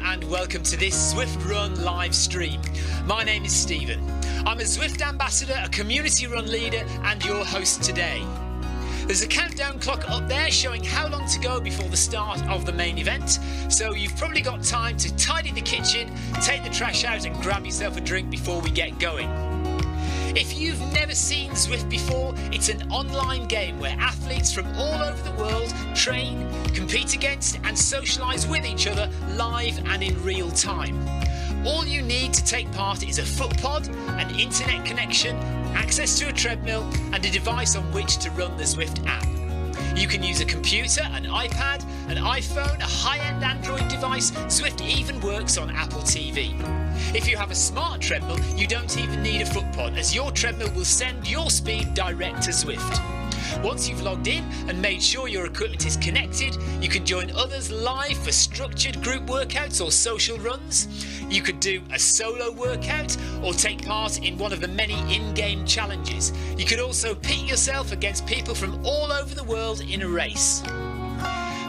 and welcome to this Zwift Run live stream. My name is Stephen. I'm a Zwift ambassador, a community run leader and your host today. There's a countdown clock up there showing how long to go before the start of the main event, so you've probably got time to tidy the kitchen, take the trash out and grab yourself a drink before we get going. If you've never seen Zwift before, it's an online game where athletes from all over the world train, compete against and socialise with each other live and in real time. All you need to take part is a foot pod, an internet connection, access to a treadmill and a device on which to run the Zwift app. You can use a computer, an iPad, an iPhone, a high-end Android device. Zwift even works on Apple TV. If you have a smart treadmill, you don't even need a foot pod, as your treadmill will send your speed direct to Zwift. Once you've logged in and made sure your equipment is connected, you can join others live for structured group workouts or social runs. You could do a solo workout or take part in one of the many in-game challenges. You could also pit yourself against people from all over the world in a race.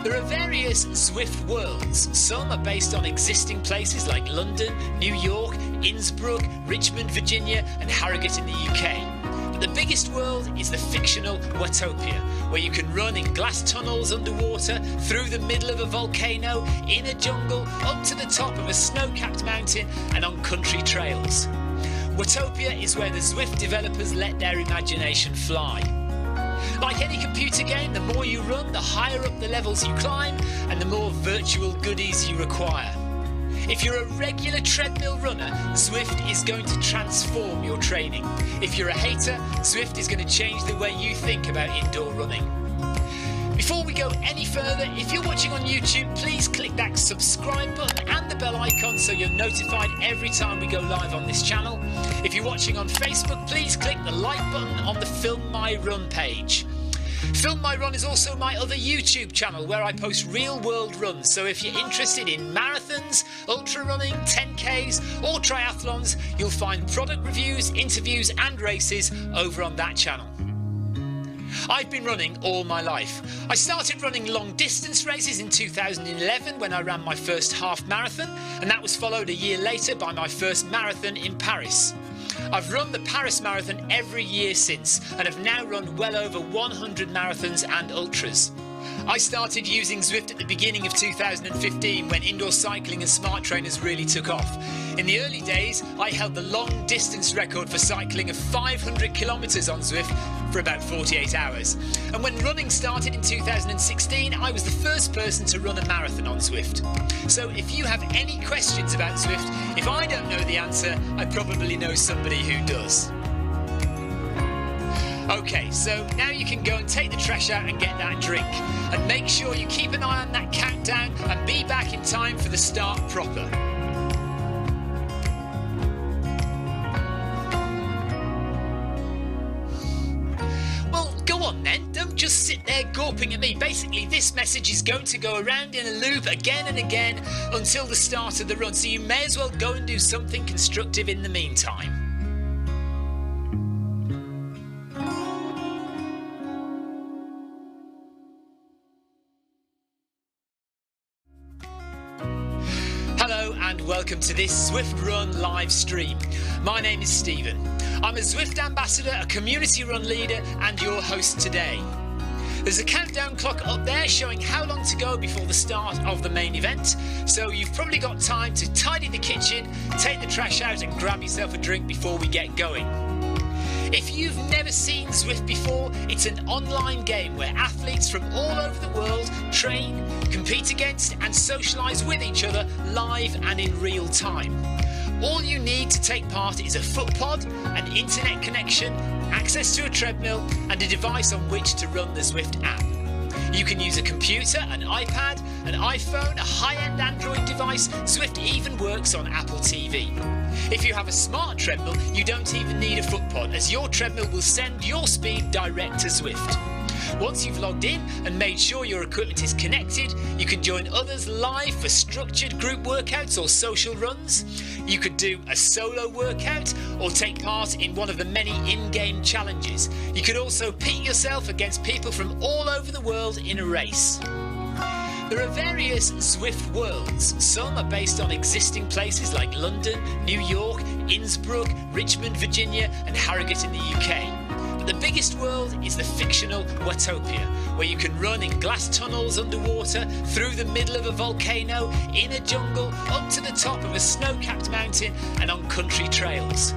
There are various Zwift worlds. Some are based on existing places like London, New York, Innsbruck, Richmond, Virginia and Harrogate in the UK. But the biggest world is the fictional Watopia, where you can run in glass tunnels underwater, through the middle of a volcano, in a jungle, up to the top of a snow-capped mountain and on country trails. Watopia is where the Zwift developers let their imagination fly. Like any computer game, the more you run, the higher up the levels you climb and the more virtual goodies you require. If you're a regular treadmill runner, Zwift is going to transform your training. If you're a hater, Zwift is going to change the way you think about indoor running. Before we go any further, if you're watching on YouTube, please click that subscribe button and the bell icon so you're notified every time we go live on this channel. If you're watching on Facebook, please click the like button on the Film My Run page. Film My Run is also my other YouTube channel where I post real world runs, so if you're interested in marathons, ultra running, 10Ks or triathlons, you'll find product reviews, interviews and races over on that channel. I've been running all my life. I started running long distance races in 2011 when I ran my first half marathon, and that was followed a year later by my first marathon in Paris. I've run the Paris Marathon every year since and have now run well over 100 marathons and ultras. I started using Zwift at the beginning of 2015 when indoor cycling and smart trainers really took off. In the early days, I held the long distance record for cycling of 500 kilometres on Zwift for about 48 hours. And when running started in 2016, I was the first person to run a marathon on Zwift. So if you have any questions about Zwift, if I don't know the answer, I probably know somebody who does. Okay, so now you can go and take the trash out and get that drink. And make sure you keep an eye on that countdown and be back in time for the start proper. Well, go on then, don't just sit there gawping at me. Basically, this message is going to go around in a loop again and again until the start of the run, so you may as well go and do something constructive in the meantime. Hello and welcome to this Zwift Run live stream. My name is Stephen. I'm a Zwift ambassador, a community run leader and your host today. There's a countdown clock up there showing how long to go before the start of the main event, so you've probably got time to tidy the kitchen, take the trash out and grab yourself a drink before we get going. If you've never seen Zwift before, it's an online game where athletes from all over the world train, compete against and socialise with each other live and in real time. All you need to take part is a foot pod, an internet connection, access to a treadmill and a device on which to run the Zwift app. You can use a computer, an iPad, an iPhone, a high-end Android device. Zwift even works on Apple TV. If you have a smart treadmill, you don't even need a foot pod, as your treadmill will send your speed direct to Zwift. Once you've logged in and made sure your equipment is connected, you can join others live for structured group workouts or social runs. You could do a solo workout or take part in one of the many in-game challenges. You could also pit yourself against people from all over the world in a race. There are various Zwift worlds. Some are based on existing places like London, New York, Innsbruck, Richmond, Virginia and Harrogate in the UK. But the biggest world is the fictional Watopia, where you can run in glass tunnels underwater, through the middle of a volcano, in a jungle, up to the top of a snow-capped mountain and on country trails.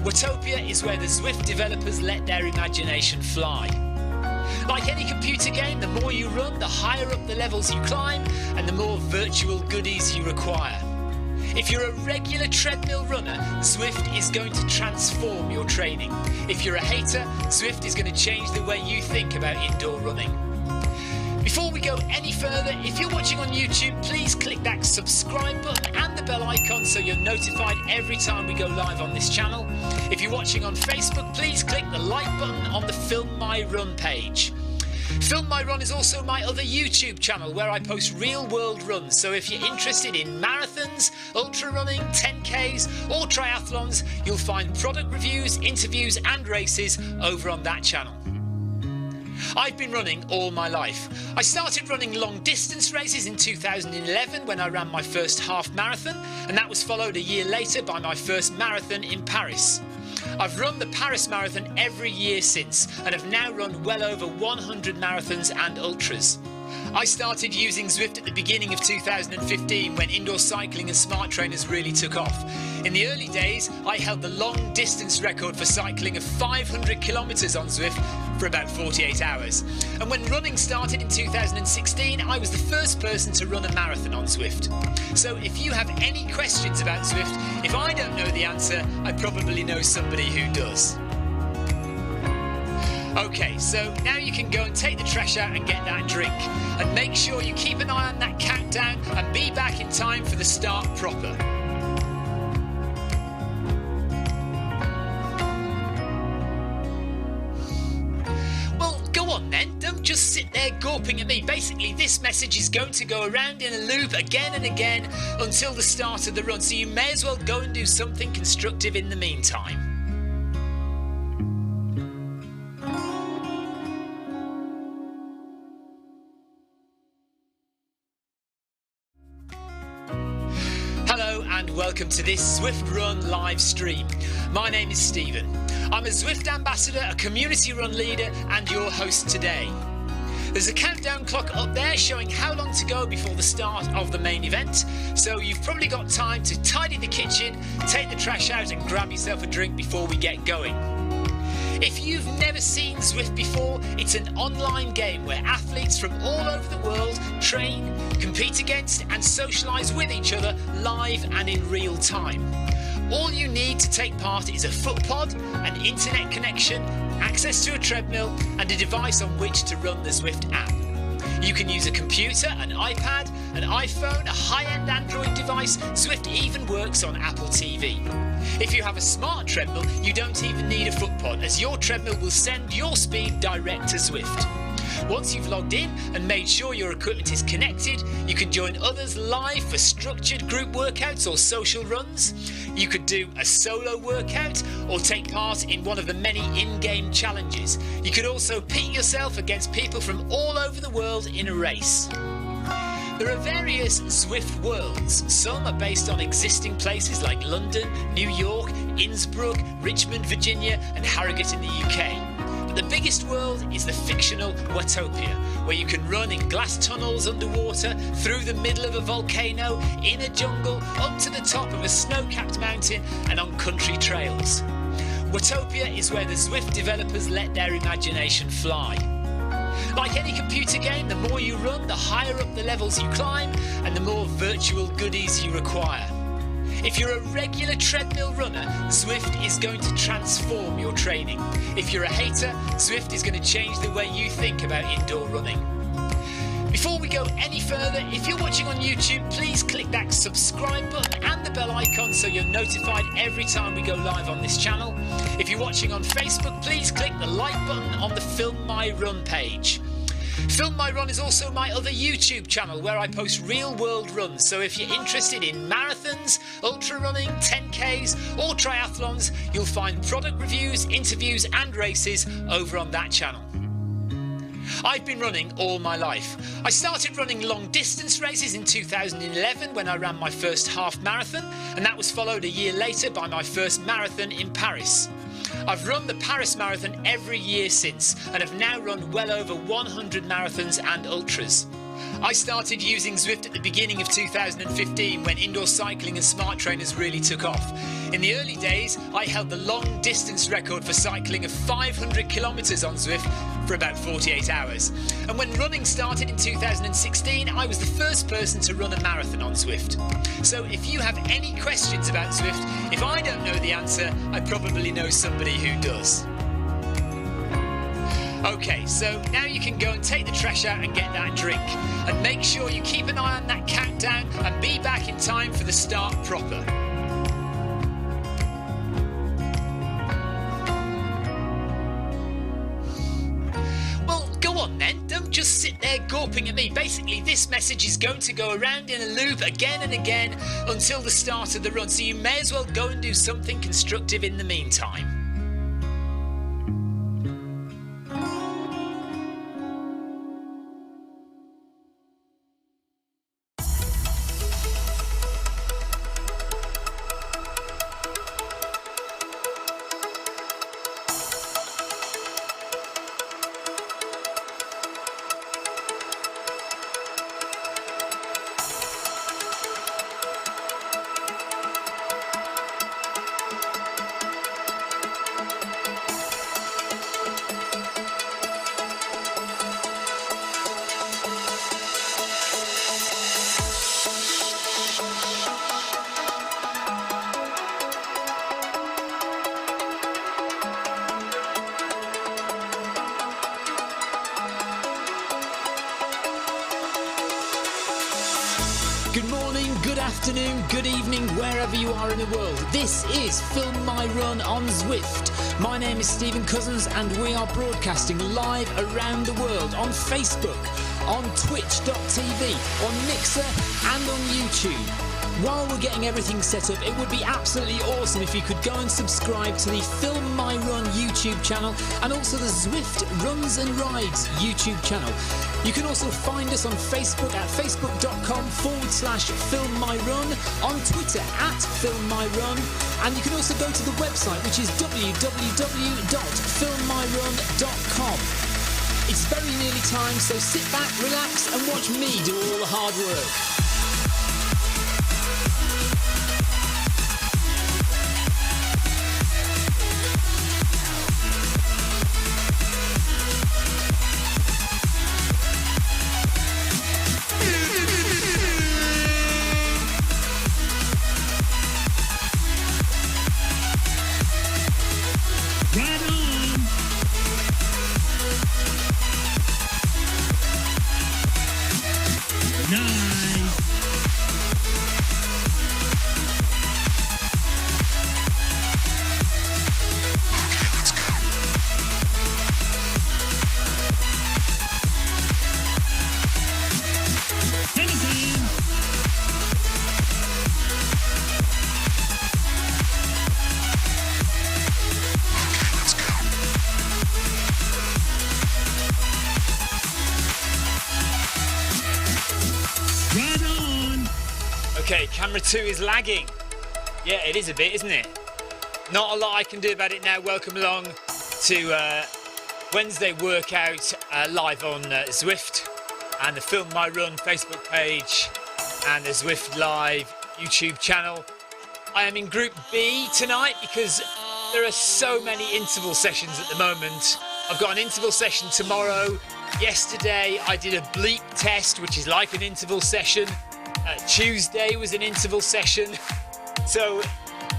Watopia is where the Zwift developers let their imagination fly. Like any computer game, the more you run, the higher up the levels you climb and the more virtual goodies you require. If you're a regular treadmill runner, Zwift is going to transform your training. If you're a hater, Zwift is going to change the way you think about indoor running. Before we go any further, if you're watching on YouTube, please click that subscribe button and the bell icon so you're notified every time we go live on this channel. If you're watching on Facebook, please click the like button on the Film My Run page. Film My Run is also my other YouTube channel where I post real world runs, so if you're interested in marathons, ultra running, 10Ks or triathlons, you'll find product reviews, interviews and races over on that channel. I've been running all my life. I started running long distance races in 2011 when I ran my first half marathon, and that was followed a year later by my first marathon in Paris. I've run the Paris Marathon every year since and have now run well over 100 marathons and ultras. I started using Zwift at the beginning of 2015 when indoor cycling and smart trainers really took off. In the early days, I held the long distance record for cycling of 500 kilometres on Zwift for about 48 hours. And when running started in 2016, I was the first person to run a marathon on Zwift. So if you have any questions about Zwift, if I don't know the answer, I probably know somebody who does. Okay, so now you can go and take the trash out and get that drink. And make sure you keep an eye on that countdown and be back in time for the start proper. Well, go on then, don't just sit there gawping at me. Basically, this message is going to go around in a loop again and again until the start of the run, so you may as well go and do something constructive in the meantime. And welcome to this Zwift Run live stream. My name is Stephen. I'm a Zwift ambassador, a community run leader and your host today. There's a countdown clock up there showing how long to go before the start of the main event, so you've probably got time to tidy the kitchen, take the trash out and grab yourself a drink before we get going. If you've never seen Zwift before, it's an online game where athletes from all over the world train, compete against and socialise with each other live and in real time. All you need to take part is a foot pod, an internet connection, access to a treadmill and a device on which to run the Zwift app. You can use a computer, an iPad, an iPhone, a high-end Android device. Zwift even works on Apple TV. If you have a smart treadmill, you don't even need a foot pod, as your treadmill will send your speed direct to Zwift. Once you've logged in and made sure your equipment is connected, you can join others live for structured group workouts or social runs. You could do a solo workout or take part in one of the many in-game challenges. You could also pit yourself against people from all over the world in a race. There are various Zwift worlds. Some are based on existing places like London, New York, Innsbruck, Richmond, Virginia and Harrogate in the UK. But the biggest world is the fictional Watopia, where you can run in glass tunnels underwater, through the middle of a volcano, in a jungle, up to the top of a snow-capped mountain and on country trails. Watopia is where the Zwift developers let their imagination fly. Like any computer game, the more you run, the higher up the levels you climb and the more virtual goodies you require. If you're a regular treadmill runner, Zwift is going to transform your training. If you're a hater, Zwift is going to change the way you think about indoor running. Before we go any further, if you're watching on YouTube, please click that subscribe button and the bell icon so you're notified every time we go live on this channel. If you're watching on Facebook, please click the like button on the Film My Run page. Film My Run is also my other YouTube channel where I post real world runs, so if you're interested in marathons, ultra running, 10Ks or triathlons, you'll find product reviews, interviews and races over on that channel. I've been running all my life. I started running long distance races in 2011 when I ran my first half marathon, and that was followed a year later by my first marathon in Paris. I've run the Paris Marathon every year since, and have now run well over 100 marathons and ultras. I started using Zwift at the beginning of 2015 when indoor cycling and smart trainers really took off. In the early days, I held the long distance record for cycling of 500 kilometres on Zwift for about 48 hours. And when running started in 2016, I was the first person to run a marathon on Zwift. So if you have any questions about Zwift, if I don't know the answer, I probably know somebody who does. Okay, so now you can go and take the trash out and get that drink. And make sure you keep an eye on that countdown and be back in time for the start proper. Well, go on then, don't just sit there gawping at me. Basically, this message is going to go around in a loop again and again until the start of the run, so you may as well go and do something constructive in the meantime. Good morning, good afternoon, good evening, wherever you are in the world. This is Film My Run on Zwift. My name is Stephen Cousins and we are broadcasting live around the world on Facebook, on Twitch.tv, on Mixer and on YouTube. While we're getting everything set up, it would be absolutely awesome if you could go and subscribe to the Film My Run YouTube channel and also the Zwift Runs and Rides YouTube channel. You can also find us on Facebook at facebook.com/FilmMyRun, on Twitter at FilmMyRun, and you can also go to the website, which is www.filmmyrun.com. It's very nearly time, so sit back, relax and watch me do all the hard work. Okay, camera 2 is lagging. Yeah, it is a bit, isn't it? Not a lot I can do about it now. Welcome along to Wednesday workout live on Zwift and the Film My Run Facebook page and the Zwift Live YouTube channel. I am in Group B tonight because there are so many interval sessions at the moment. I've got an interval session tomorrow. Yesterday I did a bleep test, which is like an interval session. Tuesday was an interval session. So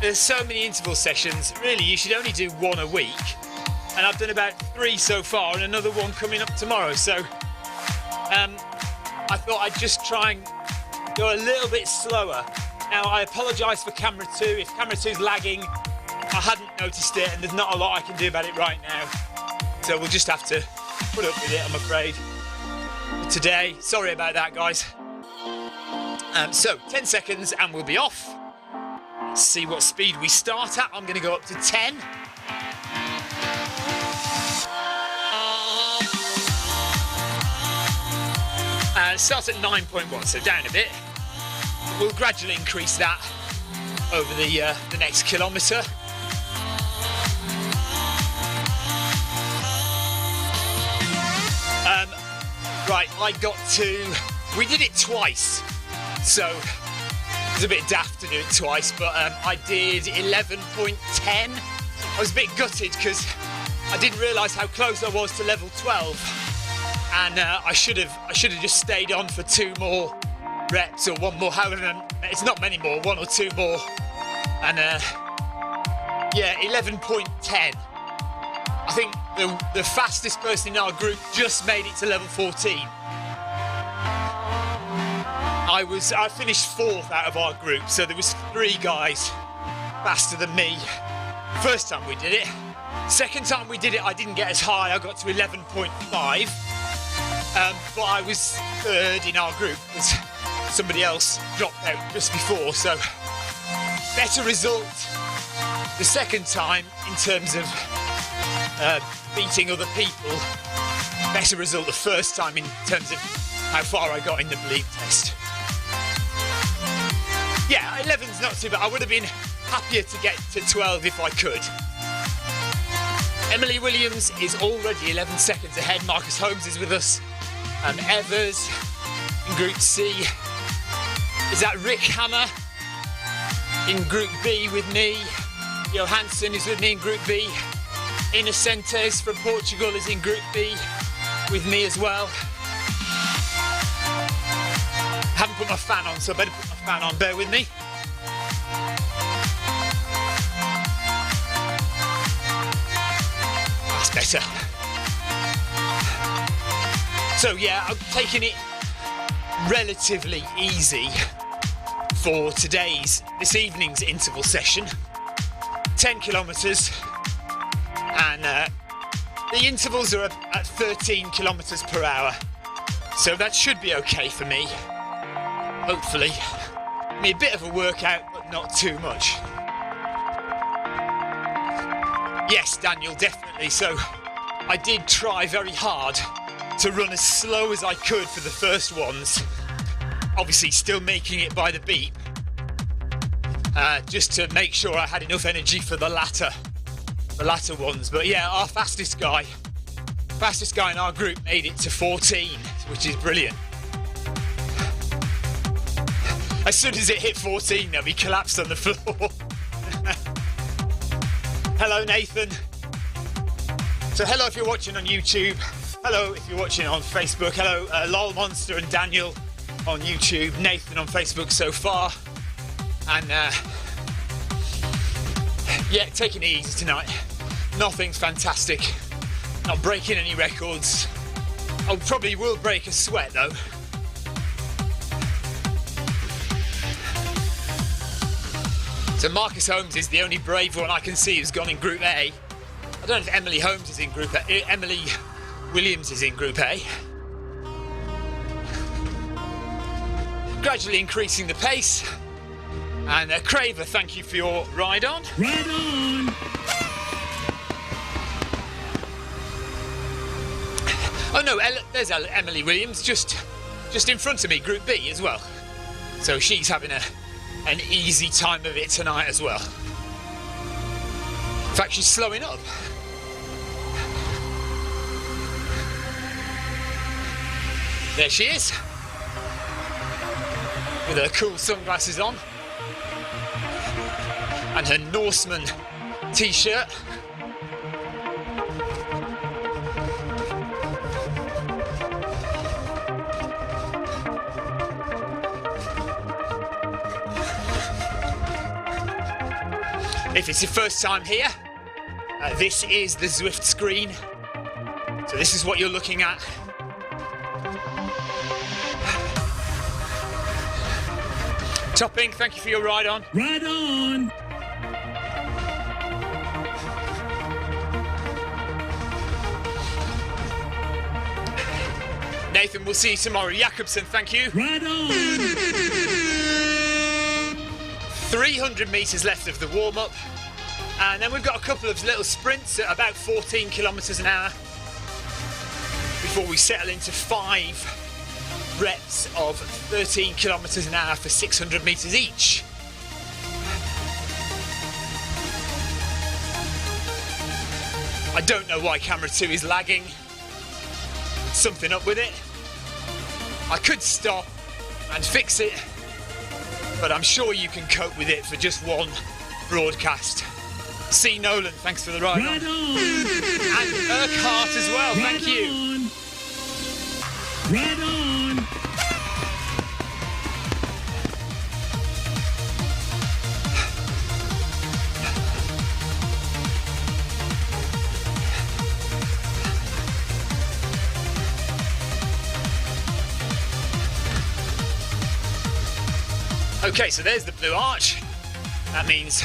there's so many interval sessions. Really, you should only do one a week. And I've done about 3 so far and another one coming up tomorrow. So I thought I'd just try and go a little bit slower. Now, I apologise for camera 2. If camera 2's lagging, I hadn't noticed it and there's not a lot I can do about it right now. So we'll just have to put up with it, I'm afraid. But today, sorry about that, guys. So 10 seconds and we'll be off. Let's see what speed we start at. I'm going to go up to 10. starts at 9.1, so down a bit. We'll gradually increase that over the next kilometre. Right, we did it twice, so it was a bit daft to do it twice, but I did 11.10. I was a bit gutted because I didn't realise how close I was to level 12, and I should have just stayed on for 2 more reps or 1 more. However, it's not many more, 1 or 2 more, and yeah, 11.10. I think the fastest person in our group just made it to level 14. I finished 4th out of our group, so there was 3 guys faster than me. First time we did it. Second time we did it, I didn't get as high. I got to 11.5, but I was 3rd in our group because somebody else dropped out just before. So better result the second time in terms of beating other people. Better result the first time in terms of how far I got in the belief test. Yeah, 11's not too bad. I would have been happier to get to 12 if I could. Emily Williams is already 11 seconds ahead. Marcus Holmes is with us. Evers in Group C. Is that Rick Hammer in Group B with me? Johansson is with me in Group B. Inocentes from Portugal is in Group B with me as well. Haven't put my fan on, so I better put my fan on. Bear with me. That's better. So yeah, I'm taking it relatively easy for this evening's interval session. 10 kilometres, and the intervals are at 13 kilometres per hour, so that should be okay for me, hopefully. I mean, a bit of a workout, but not too much. Yes, Daniel, definitely. So I did try very hard to run as slow as I could for the first ones, obviously still making it by the beat, just to make sure I had enough energy for the latter ones. But yeah, our fastest guy in our group made it to 14, which is brilliant. As soon as it hit 14, though, he collapsed on the floor. Hello, Nathan. So hello if you're watching on YouTube. Hello if you're watching on Facebook. Hello, Lol Monster and Daniel on YouTube. Nathan on Facebook so far. And yeah, taking it easy tonight. Nothing's fantastic. Not breaking any records. I probably will break a sweat though. So Marcus Holmes is the only brave one I can see who's gone in Group A. I don't know if Emily Holmes is in Group A. Emily Williams is in Group A. Gradually increasing the pace. And Craver, thank you for your ride on. Ride on! Oh no, there's Emily Williams just in front of me, Group B as well. So she's having an easy time of it tonight as well. In fact, she's slowing up. There she is, with her cool sunglasses on and her Norseman t-shirt. If it's your first time here, this is the Zwift screen. So this is what you're looking at. Topping, thank you for your ride on. Ride on! Nathan, we'll see you tomorrow. Jakobsen, thank you. Ride on! 300 metres left of the warm-up. And then we've got a couple of little sprints at about 14 kilometres an hour before we settle into 5 reps of 13 kilometers an hour for 600 meters each. I don't know why camera 2 is lagging. Something up with it. I could stop and fix it, but I'm sure you can cope with it for just one broadcast. C. Nolan, thanks for the ride on. And Urquhart as well, thank you. Right on. Okay, so there's the blue arch. That means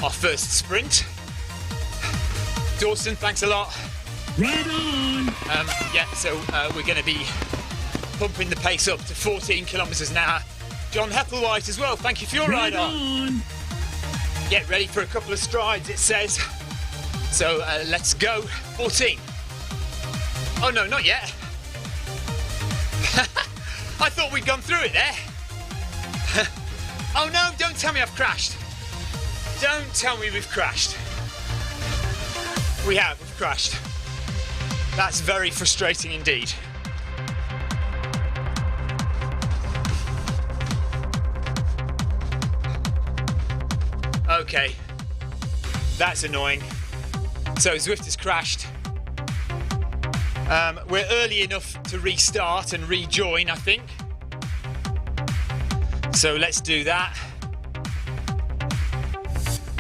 our first sprint. Dawson, thanks a lot. Right on. Yeah, so we're going to be pumping the pace up to 14 kilometers an hour. John Hepplewhite as well, thank you for your ride on. Get ready for a couple of strides, it says. So let's go. 14. Oh no, not yet. I thought we'd gone through it there. Oh no, don't tell me I've crashed. Don't tell me we've crashed. We've crashed. That's very frustrating indeed. Okay, that's annoying. So Zwift has crashed. We're early enough to restart and rejoin, I think. So let's do that.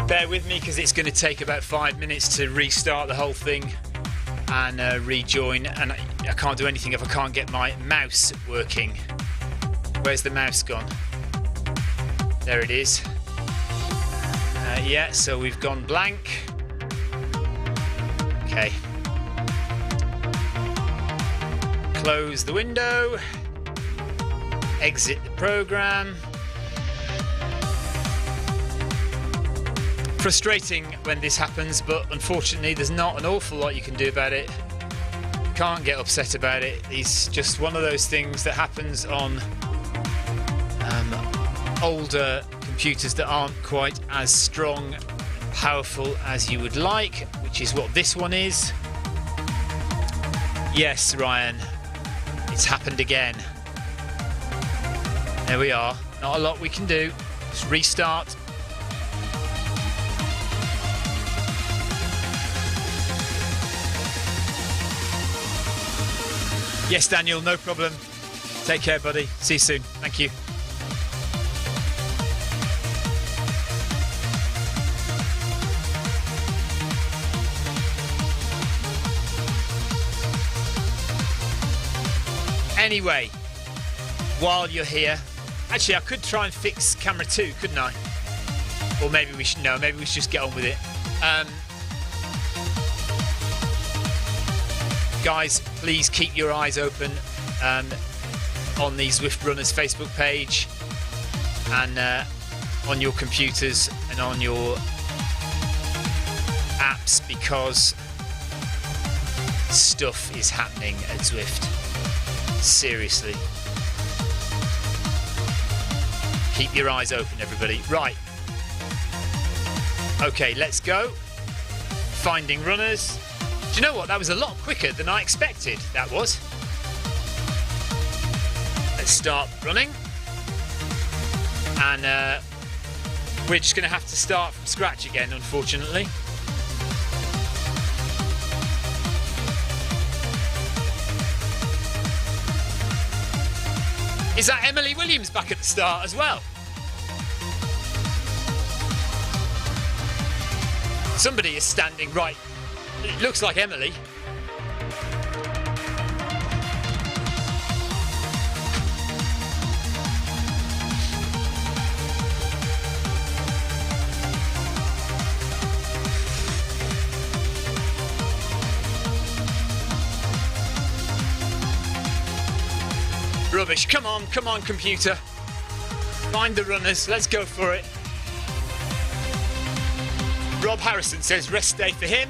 Bear with me because it's going to take about 5 minutes to restart the whole thing and rejoin, and I can't do anything if I can't get my mouse working. Where's the mouse gone? There it is. Yeah, so we've gone blank. Okay. Close the window. Exit the program. Frustrating when this happens, but unfortunately there's not an awful lot you can do about it. Can't get upset about it. It's just one of those things that happens on older computers that aren't quite as strong and powerful as you would like, which is what this one is. Yes, Ryan, it's happened again. There we are. Not a lot we can do. Just restart. Yes, Daniel, no problem. Take care, buddy. See you soon. Thank you. Anyway, while you're here, actually I could try and fix camera 2, couldn't I? Or maybe we should, no, maybe we should just get on with it. Guys, please keep your eyes open on the Zwift Runners Facebook page and on your computers and on your apps, because stuff is happening at Zwift. Seriously. Keep your eyes open, everybody. Right. Okay, let's go. Finding runners. Do you know what? That was a lot quicker than I expected. That was. Let's start running. And we're just going to have to start from scratch again, unfortunately. Is that Emily Williams back at the start as well? Somebody is standing right. It looks like Emily. Rubbish. Come on, computer. Find the runners. Let's go for it. Rob Harrison says rest day for him.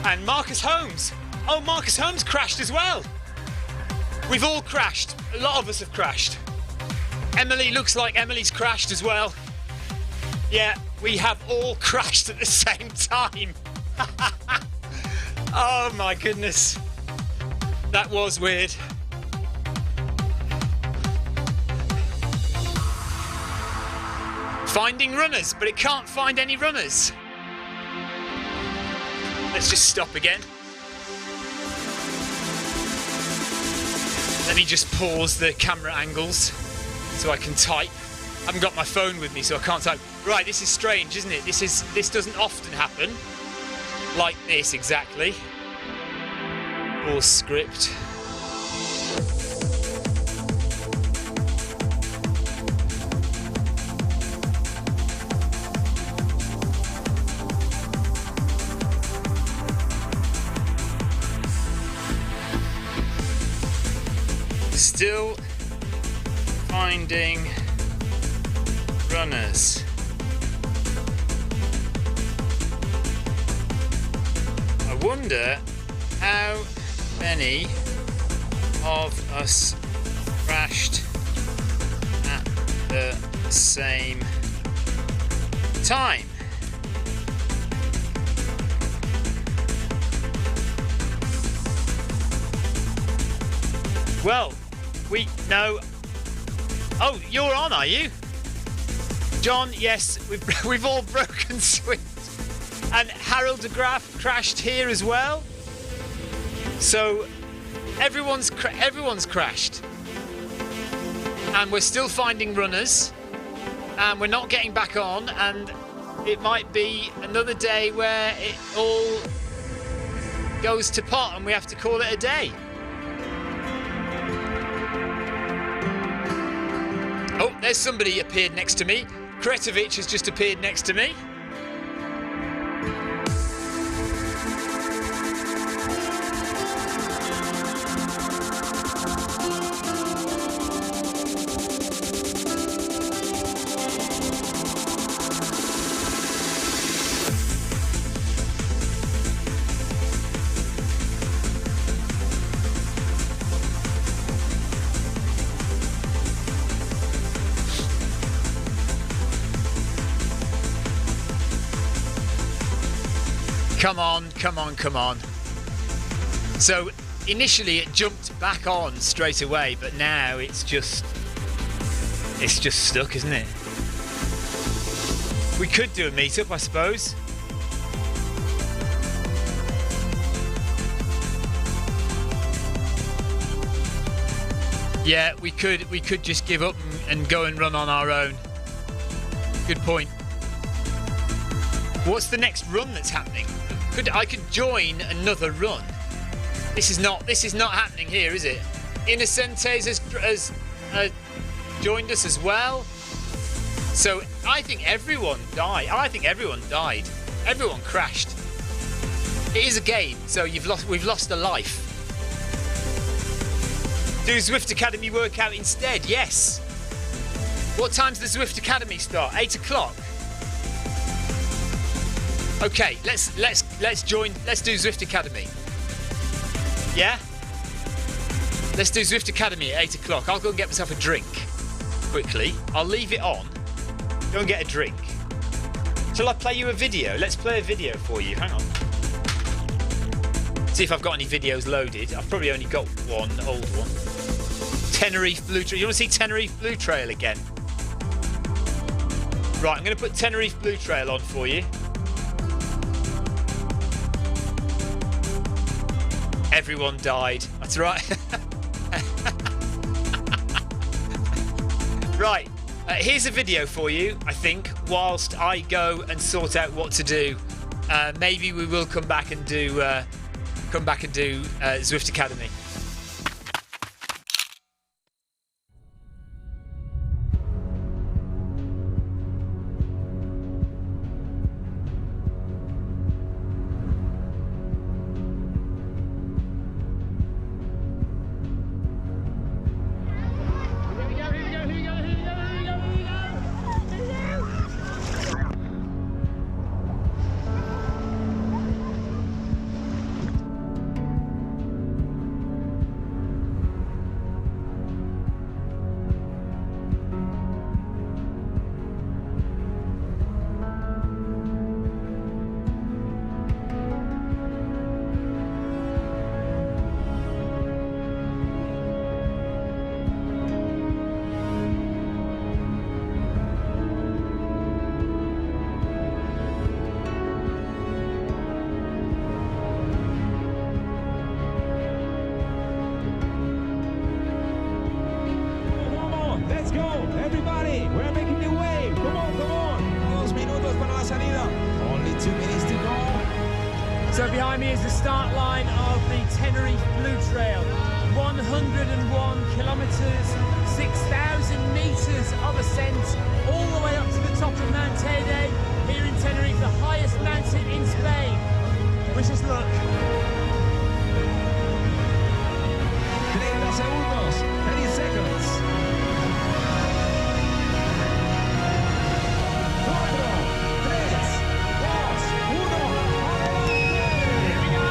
And Marcus Holmes. Oh, Marcus Holmes crashed as well. We've all crashed. A lot of us have crashed. Emily, looks like Emily's crashed as well. Yeah, we have all crashed at the same time. Oh my goodness. That was weird. Finding runners, but it can't find any runners. Let's just stop again. Let me just pause the camera angles so I can type. I haven't got my phone with me, so I can't type. Right, this is strange, isn't it? This doesn't often happen like this exactly. Pause script. Still finding runners. I wonder how many of us crashed at the same time. Well, we know. Oh, you're on, are you? John, yes, we've all broken Zwift. And Harold de Graaf crashed here as well. So everyone's crashed. And we're still finding runners. And we're not getting back on. And it might be another day where it all goes to pot and we have to call it a day. Oh, there's somebody appeared next to me. Kretovic has just appeared next to me. Come on. So initially it jumped back on straight away, but now it's just stuck, isn't it? We could do a meetup, I suppose. Yeah, we could just give up and go and run on our own. Good point. What's the next run that's happening? I could join another run. This is not happening here, is it? Innocentes has joined us as well. So I think everyone died. Everyone crashed. It is a game, so we've lost a life. Do Zwift Academy workout instead? Yes. What time's the Zwift Academy start? 8 o'clock. Okay, let's do Zwift Academy. Yeah? Let's do Zwift Academy at 8 o'clock. I'll go and get myself a drink quickly. I'll leave it on. Go and get a drink. Shall I play you a video? Let's play a video for you. Hang on. See if I've got any videos loaded. I've probably only got one old one. Tenerife Blue Trail. You want to see Tenerife Blue Trail again? Right, I'm going to put Tenerife Blue Trail on for you. Everyone died. That's right. Right. Here's a video for you, I think, whilst I go and sort out what to do. Maybe we will come back and do Zwift Academy. Everybody, we're making the wave. Come on, come on. 2 minutos para la salida. Only 2 minutes to go. So behind me is the start line of the Tenerife Blue Trail. 101 kilometres, 6,000 metres of ascent, all the way up to the top of Mount Teide, here in Tenerife, the highest mountain in Spain. Wish us luck. 30 segundos, 30 seconds. 4, 3, 2, 1, adelante. Here we go.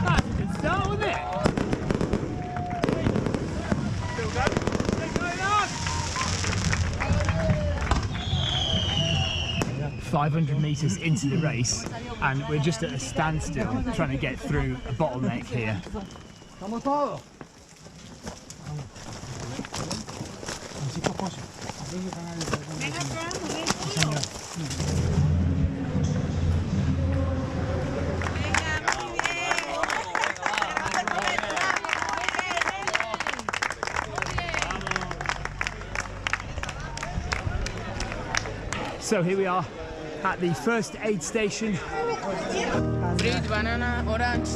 That's a good start, wasn't it? Still go. Still going on. 500 metres into the race, and we're just at a standstill trying to get through a bottleneck here. So here we are at the first aid station. Fruit, banana, orange.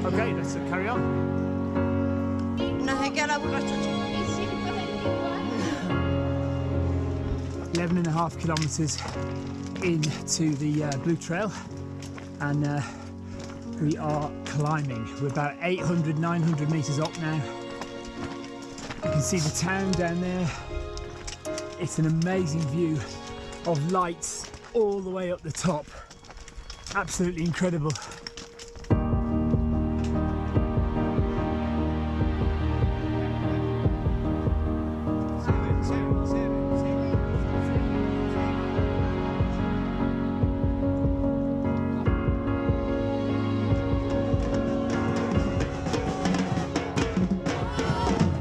Okay, let's carry on. No sé qué a la borracha. 11.5 kilometres into the Blue Trail, and we are climbing. We're about 800, 900 metres up now. You can see the town down there. It's an amazing view of lights all the way up the top. Absolutely incredible.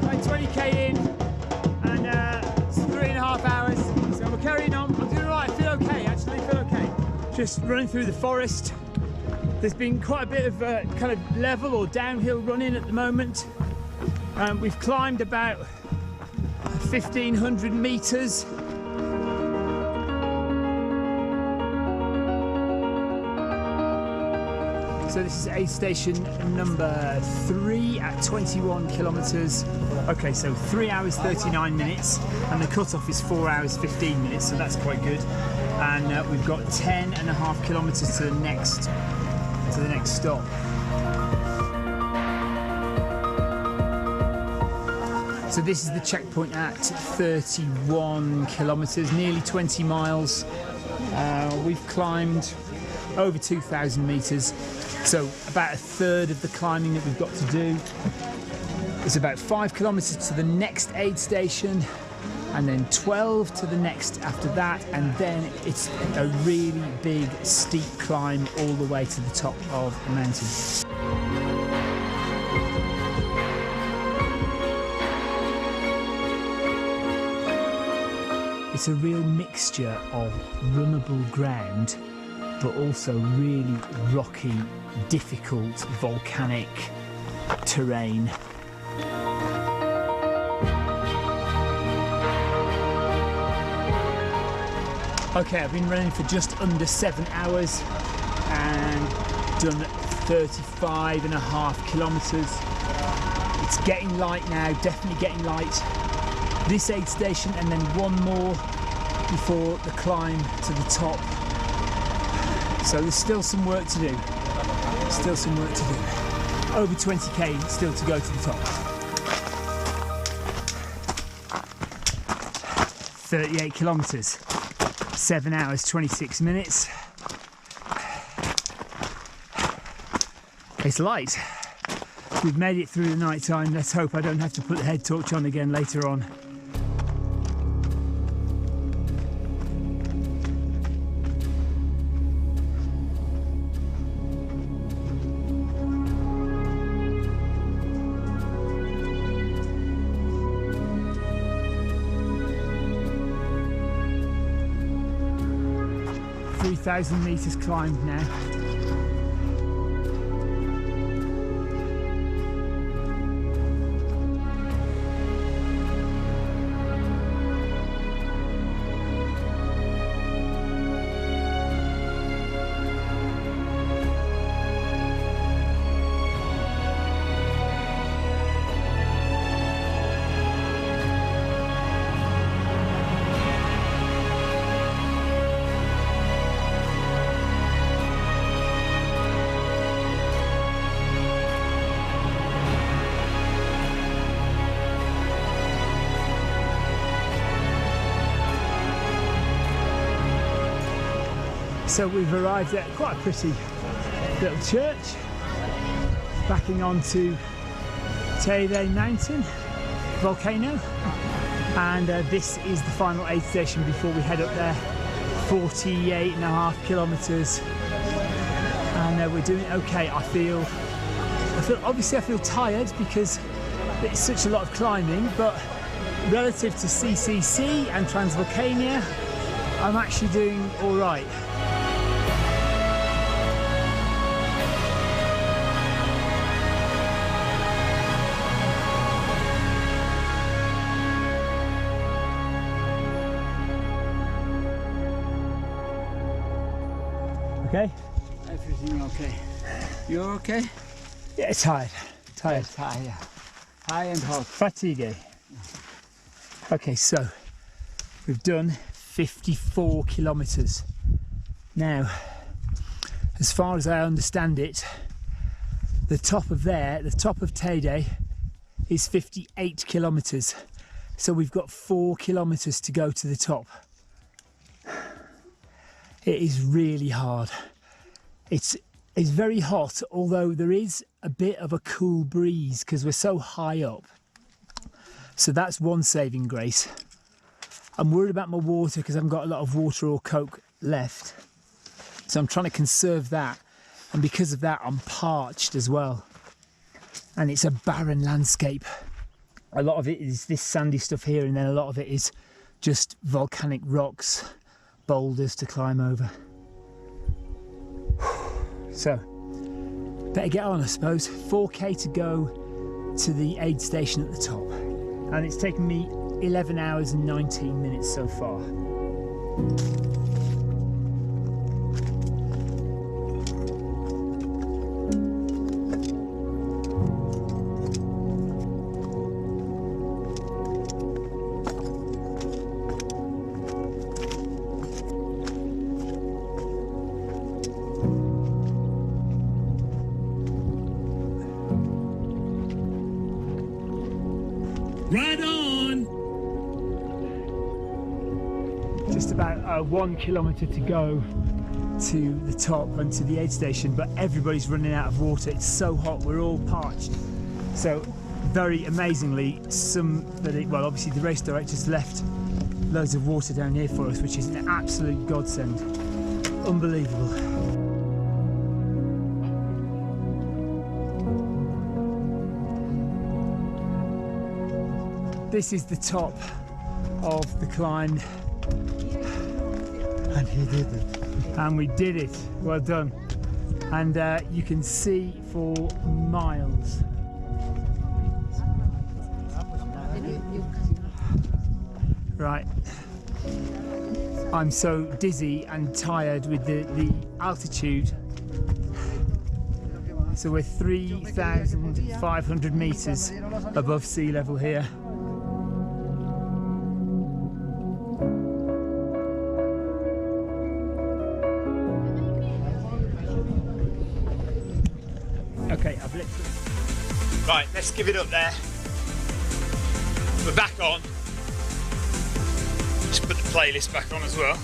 Like 20k in, and it's 3.5 hours, so we're carrying on. I'm doing alright, I feel okay, actually, I feel okay. Just running through the forest. There's been quite a bit of kind of level or downhill running at the moment. We've climbed about 1,500 metres. So this is aid station number 3 at 21 kilometres. Okay, so 3 hours 39 minutes, and the cut-off is 4 hours 15 minutes, so that's quite good. And we've got 10.5 kilometres to the next stop. So this is the checkpoint at 31 kilometres, nearly 20 miles. We've climbed over 2,000 metres, so about a third of the climbing that we've got to do. It's about 5 kilometres to the next aid station, and then 12 to the next after that, and then it's a really big steep climb all the way to the top of the mountain. It's a real mixture of runnable ground, but also really rocky, difficult, volcanic terrain. Okay, I've been running for just under 7 hours and done 35.5 kilometres. It's getting light now, definitely getting light. This aid station and then one more before the climb to the top. So there's still some work to do. Still some work to do. Over 20k still to go to the top. 38 kilometres. 7 hours 26 minutes. It's light. We've made it through the night time. Let's hope I don't have to put the head torch on again later on. ,000 meters climbed now. So we've arrived at quite a pretty little church, backing onto Teide Mountain volcano, and this is the final aid station before we head up there. 48.5 kilometers, and we're doing okay. I feel obviously I feel tired because it's such a lot of climbing, but relative to CCC and Transvolcania, I'm actually doing all right. Okay? Everything okay. You're okay? Yeah, tired. Tired and hot. Fatigue. Okay, so we've done 54 kilometers. Now, as far as I understand it, the top of Teide is 58 kilometers. So we've got 4 kilometers to go to the top. It is really hard. It's very hot, although there is a bit of a cool breeze because we're so high up. So that's one saving grace. I'm worried about my water because I haven't got a lot of water or Coke left. So I'm trying to conserve that. And because of that, I'm parched as well. And it's a barren landscape. A lot of it is this sandy stuff here, and then a lot of it is just volcanic rocks, boulders to climb over. So, better get on, I suppose. 4k to go to the aid station at the top. And it's taken me 11 hours and 19 minutes so far. Right on! Just about 1 kilometre to go to the top and to the aid station, but everybody's running out of water. It's so hot, we're all parched. So very amazingly, well, obviously the race directors left loads of water down here for us, which is an absolute godsend. Unbelievable. This is the top of the climb. And he did it. And we did it. Well done. And you can see for miles. Right. I'm so dizzy and tired with the altitude. So we're 3,500 meters above sea level here. Okay, I've lit it. Right, let's give it up there. We're back on. Just put the playlist back on as well.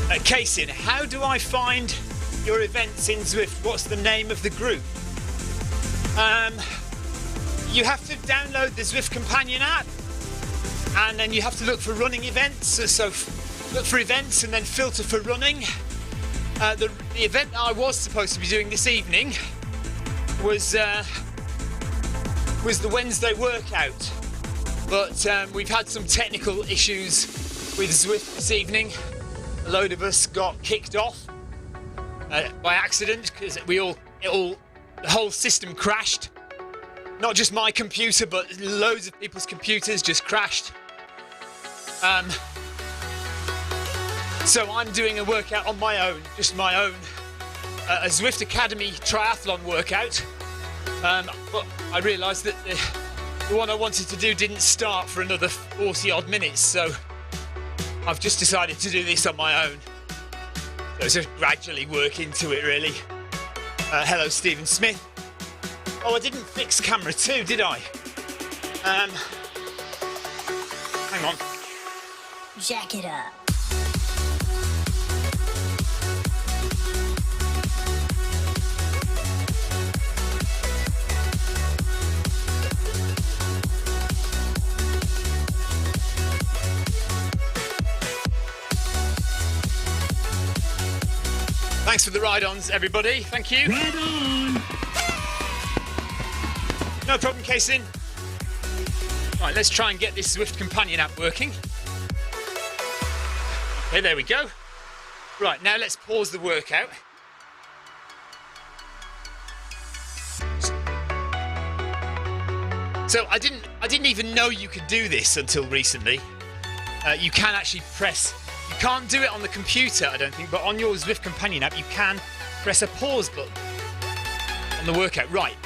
Kaysin, how do I find your events in Zwift? What's the name of the group? You have to download the Zwift Companion app, and then you have to look for running events. So look for events and then filter for running. The event I was supposed to be doing this evening was the Wednesday workout, but we've had some technical issues with Zwift this evening. A load of us got kicked off by accident because the whole system crashed. Not just my computer, but loads of people's computers just crashed. So I'm doing a workout on my own, just my own, a Zwift Academy triathlon workout. But I realised that the one I wanted to do didn't start for another 40 odd minutes, so I've just decided to do this on my own. So just gradually work into it, really. Hello, Stephen Smith. Oh, I didn't fix camera 2, did I? Hang on. Jack it up. Thanks for the ride-ons, everybody. Thank you. Ride on! No problem, Kaysin. Right, let's try and get this Zwift Companion app working. Okay, there we go. Right, now let's pause the workout. So I didn't even know you could do this until recently. You can actually press. You can't do it on the computer, I don't think, but on your Zwift Companion app, you can press a pause button on the workout. Right,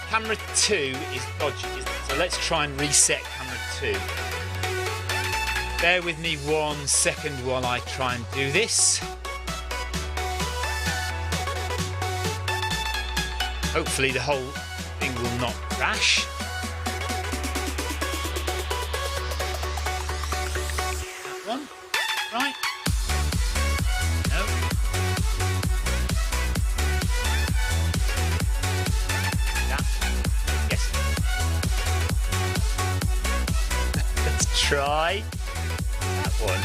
camera 2 is dodgy, isn't it? So let's try and reset camera 2. Bear with me 1 second while I try and do this. Hopefully the whole thing will not crash. One, right. No. That. Yes. Let's try that one.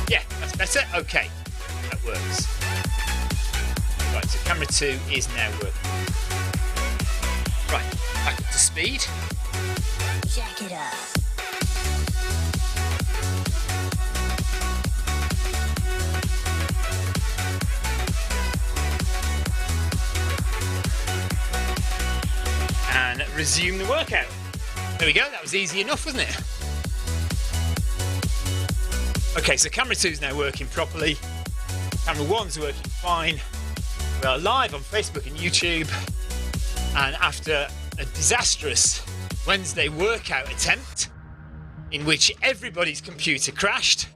Yeah, that's better. Okay, that works. Right, so camera 2 is now working. Right, back up to speed. Jack it up. And resume the workout. There we go, that was easy enough, wasn't it? Okay, so camera 2 is now working properly. Camera 1's working fine. We are live on Facebook and YouTube. And after a disastrous Wednesday workout attempt, in which everybody's computer crashed,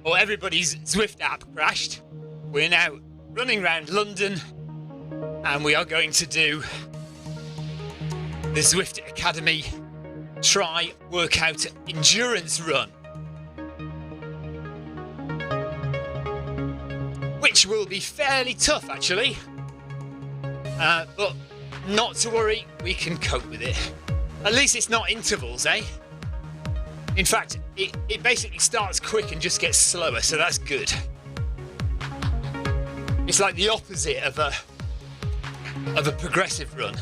or everybody's Zwift app crashed, we're now running around London, and we are going to do the Zwift Academy Workout Endurance Run, which will be fairly tough, actually, but not to worry, we can cope with it. At least it's not intervals, eh? In fact, it basically starts quick and just gets slower, so that's good. It's like the opposite of a progressive run.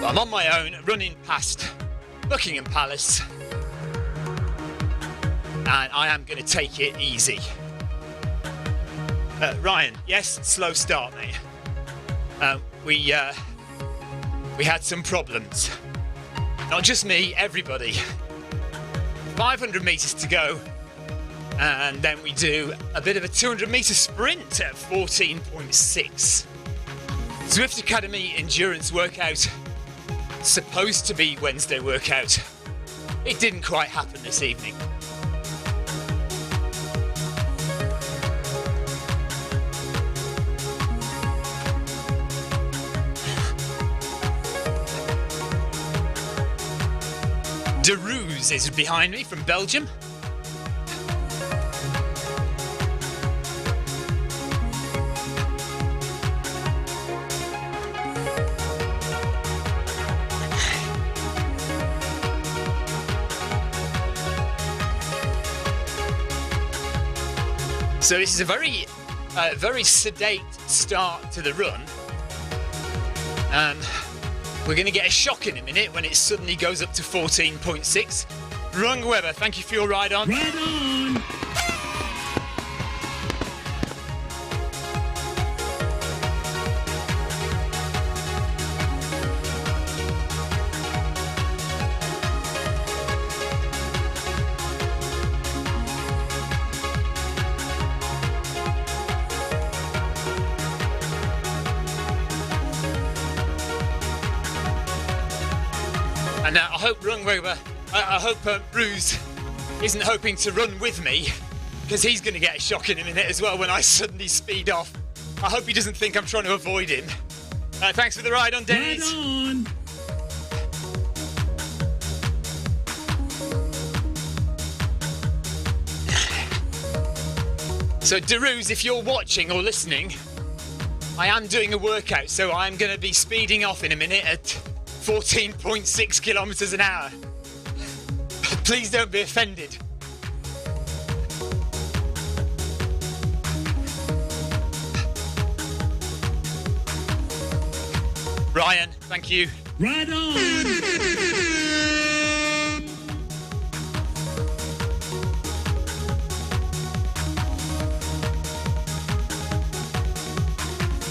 I'm on my own, running past Buckingham Palace, and I am going to take it easy. Ryan, yes, slow start, mate. We had some problems. Not just me, everybody. 500 metres to go, and then we do a bit of a 200-metre sprint at 14.6. Zwift Academy endurance workout. Supposed to be Wednesday workout. It didn't quite happen this evening. De Roos is behind me from Belgium. So this is a very sedate start to the run. We're going to get a shock in a minute when it suddenly goes up to 14.6. Rung Weber, thank you for your ride on. Right on. And I hope I hope Bruce isn't hoping to run with me, because he's going to get a shock in a minute as well when I suddenly speed off. I hope he doesn't think I'm trying to avoid him. Thanks for the ride on, Dennis. Right on. So Darouz, if you're watching or listening, I am doing a workout, so I'm going to be speeding off in a minute at 14.6 kilometers an hour. Please don't be offended. Ryan, thank you. Right on.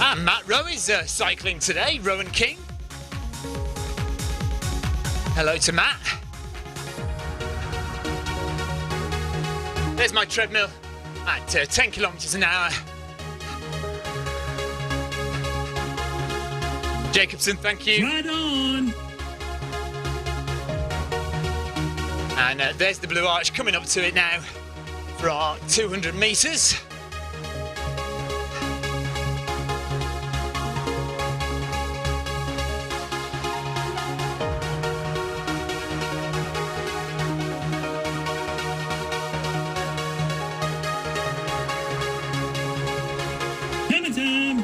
And Matt Rowe is cycling today, Rowan King. Hello to Matt. There's my treadmill at 10 kilometers an hour. Jacobson, thank you. Right on. And there's the Blue Arch coming up to it now for our 200 metres. Time.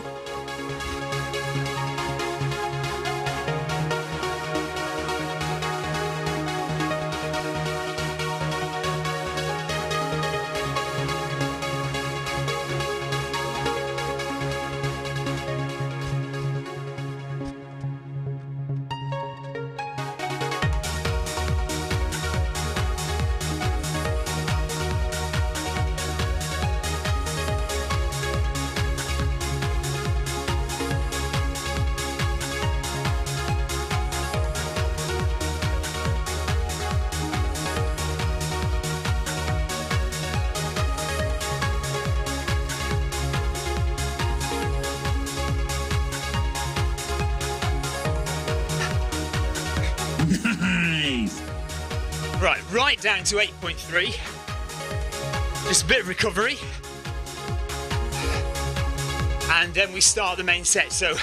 Nice. Right down to 8.3. Just a bit of recovery. And then we start the main set. So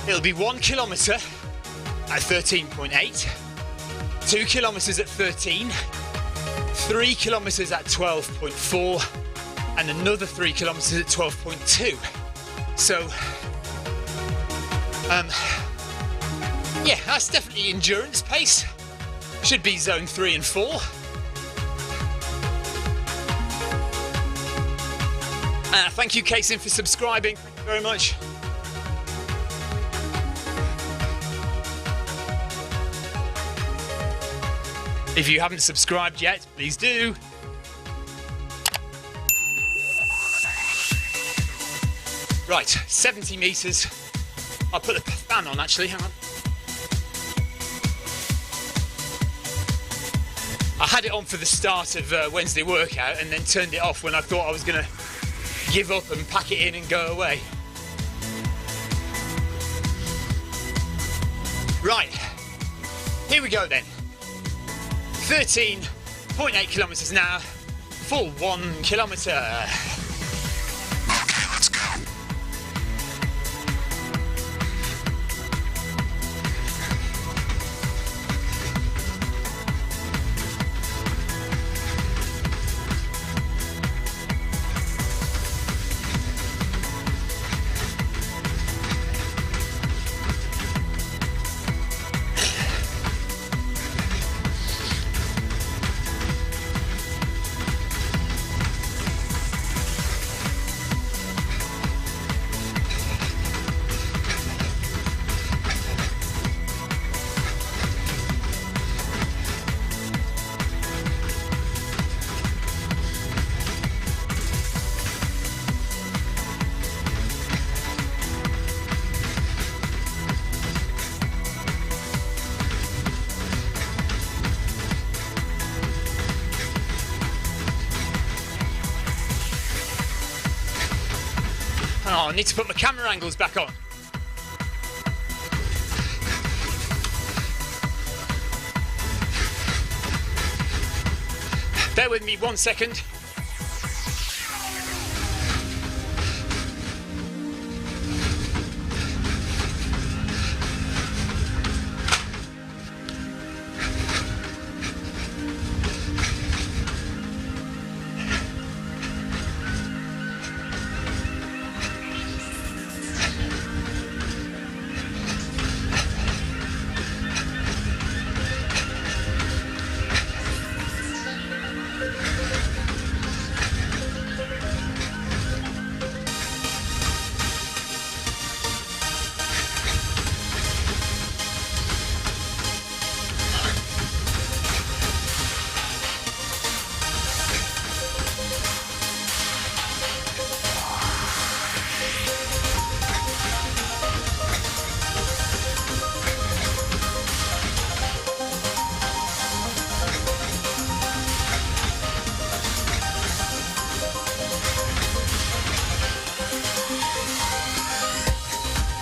it'll be 1 kilometre at 13.8, 2 kilometres at 13, 3 kilometres at 12.4, and another 3 kilometres at 12.2. So, yeah, that's definitely endurance pace. Should be zone 3 and 4. Thank you, Kaysen, for subscribing. Thank you very much. If you haven't subscribed yet, please do. Right, 70 metres. I'll put the fan on actually, hang on. I had it on for the start of Wednesday workout and then turned it off when I thought I was going to give up and pack it in and go away. Right, here we go then. 13.8 kilometres an hour, full 1 kilometre. Okay, let's go. Oh, I need to put my camera angles back on. Bear with me 1 second.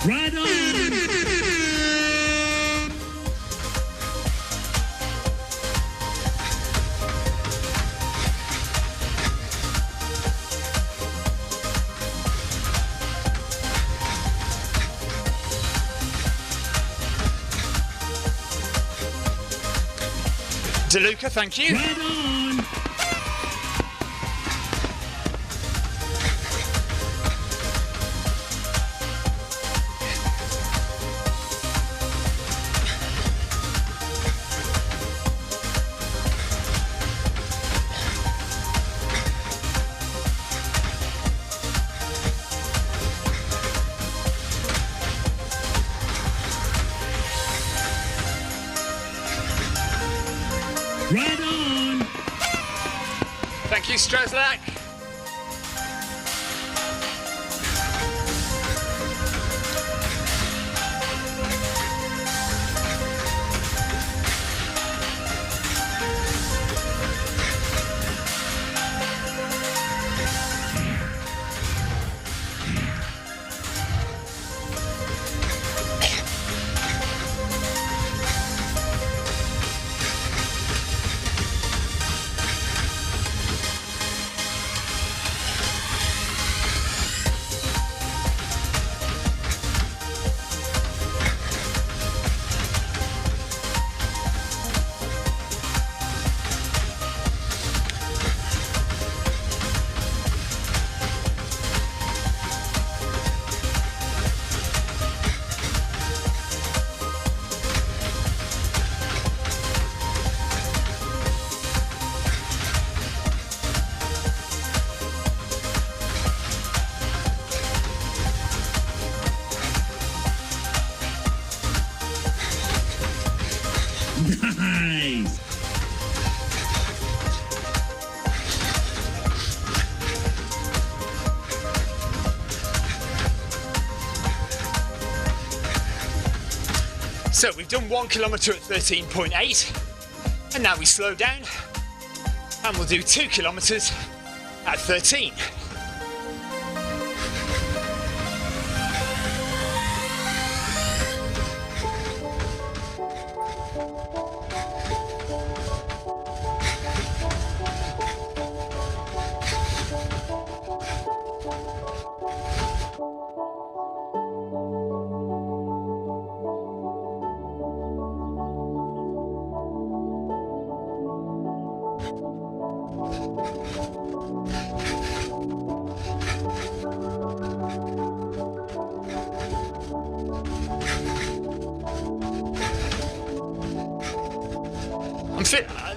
Right on! DeLuca, thank you. Right on! Right on! Thank you, Strozlak. Nice! So we've done 1 kilometre at 13.8, and now we slow down, and we'll do 2 kilometres at 13.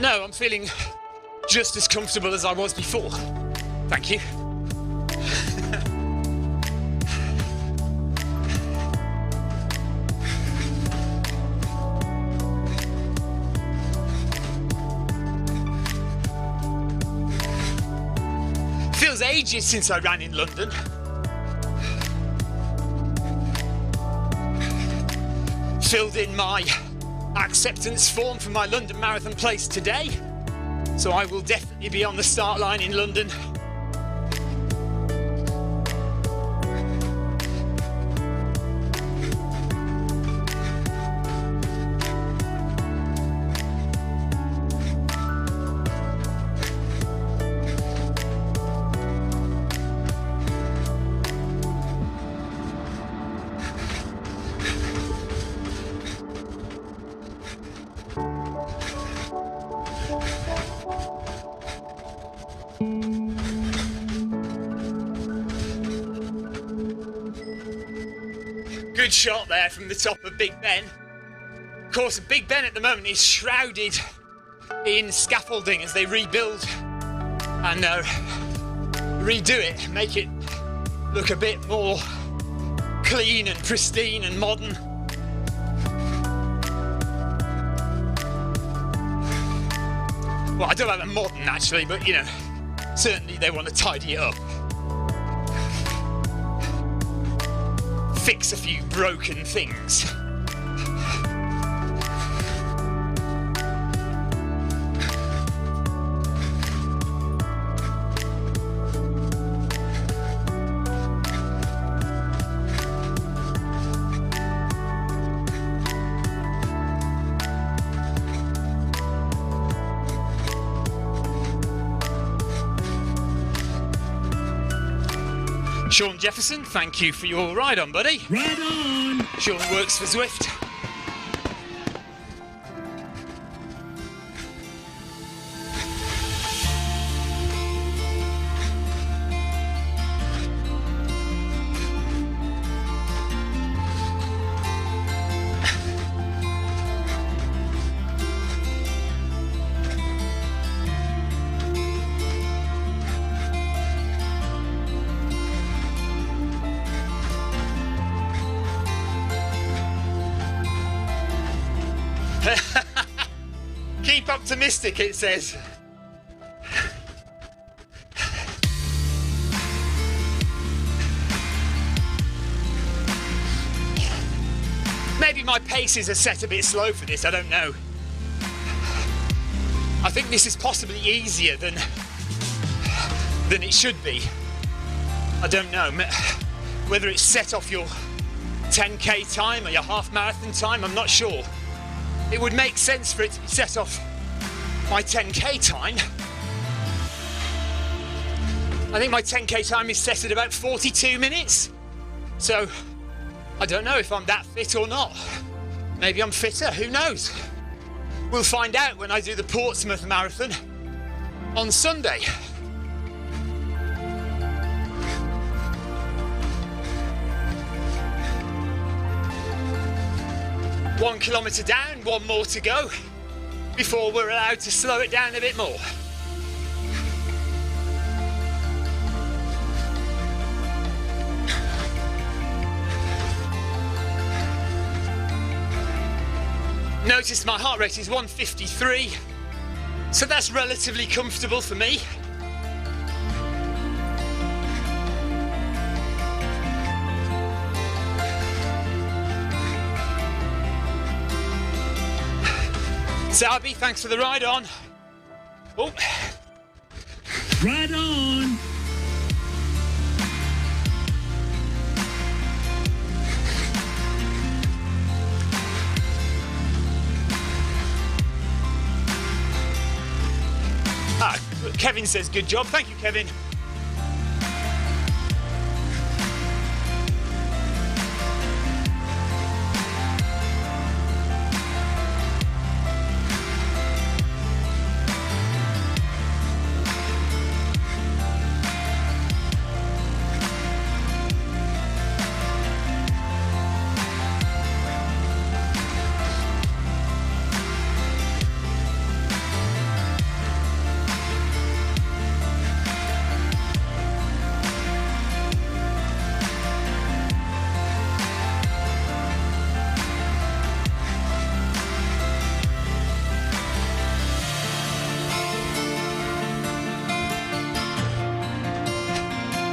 I'm feeling just as comfortable as I was before. Thank you. Feels ages since I ran in London. Filled in my acceptance form for my London Marathon place today, so I will definitely be on the start line in London. Good shot there from the top of Big Ben. Of course, Big Ben at the moment is shrouded in scaffolding as they rebuild and redo it, make it look a bit more clean and pristine and modern. Well, I don't know about modern actually, but you know, certainly they want to tidy it up. Fix a few broken things. Sean Jefferson, thank you for your ride on, buddy. Right on. Sean works for Zwift. Keep optimistic, it says. Maybe my paces are set a bit slow for this, I don't know. I think this is possibly easier than it should be. I don't know. Whether it's set off your 10k time or your half marathon time, I'm not sure. It would make sense for it to be set off my 10k time. I think my 10k time is set at about 42 minutes. So, I don't know if I'm that fit or not. Maybe I'm fitter, who knows? We'll find out when I do the Portsmouth Marathon on Sunday. One kilometre down, one more to go before we're allowed to slow it down a bit more. Notice my heart rate is 153, so that's relatively comfortable for me. Sabi, thanks for the ride on. Oh. Right on. Kevin says good job. Thank you, Kevin.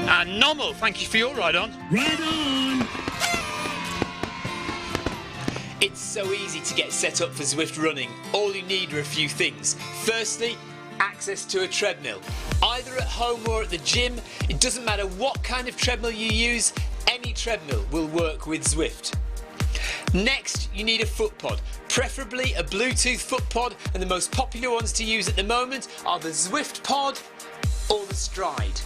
And Nomal, thank you for your ride on. Right on. It's so easy to get set up for Zwift running. All you need are a few things. Firstly, access to a treadmill. Either at home or at the gym, it doesn't matter what kind of treadmill you use, any treadmill will work with Zwift. Next, you need a foot pod, preferably a Bluetooth foot pod, and the most popular ones to use at the moment are the Zwift Pod or the Stride.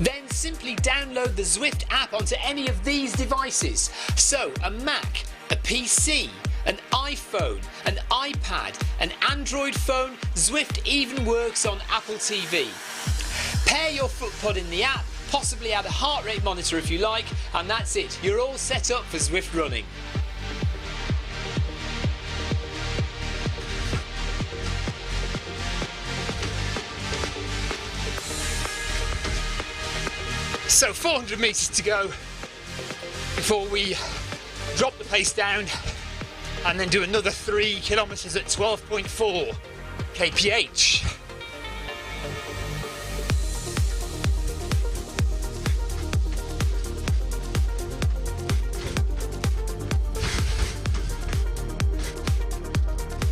Then simply download the Zwift app onto any of these devices. So a Mac, a PC, an iPhone, an iPad, an Android phone, Zwift even works on Apple TV. pair your foot pod in the app, possibly add a heart rate monitor if you like, and that's it. You're all set up for Zwift running. So 400 metres to go before we drop the pace down and then do another 3 kilometres at 12.4 kph.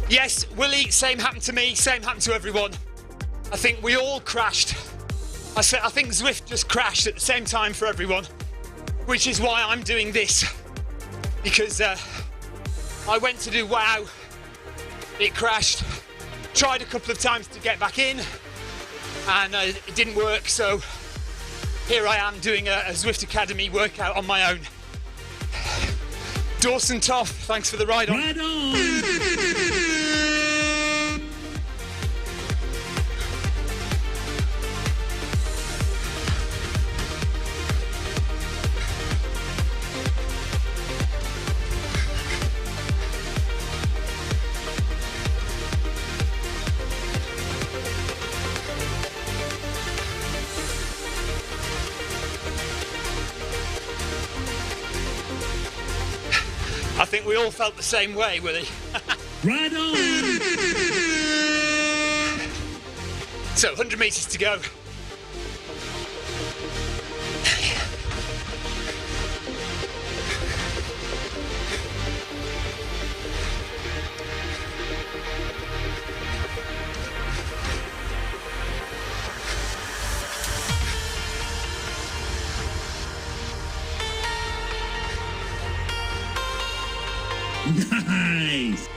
Yes, Willie, same happened to me, same happened to everyone. I think we all crashed. I think Zwift just crashed at the same time for everyone, which is why I'm doing this. Because I went to do WOW, it crashed, tried a couple of times to get back in, and it didn't work, so here I am doing a Zwift Academy workout on my own. Dawson Toff, thanks for the ride on. Right on. I think we all felt the same way, Willie. Right on. So 100 metres to go. Nice.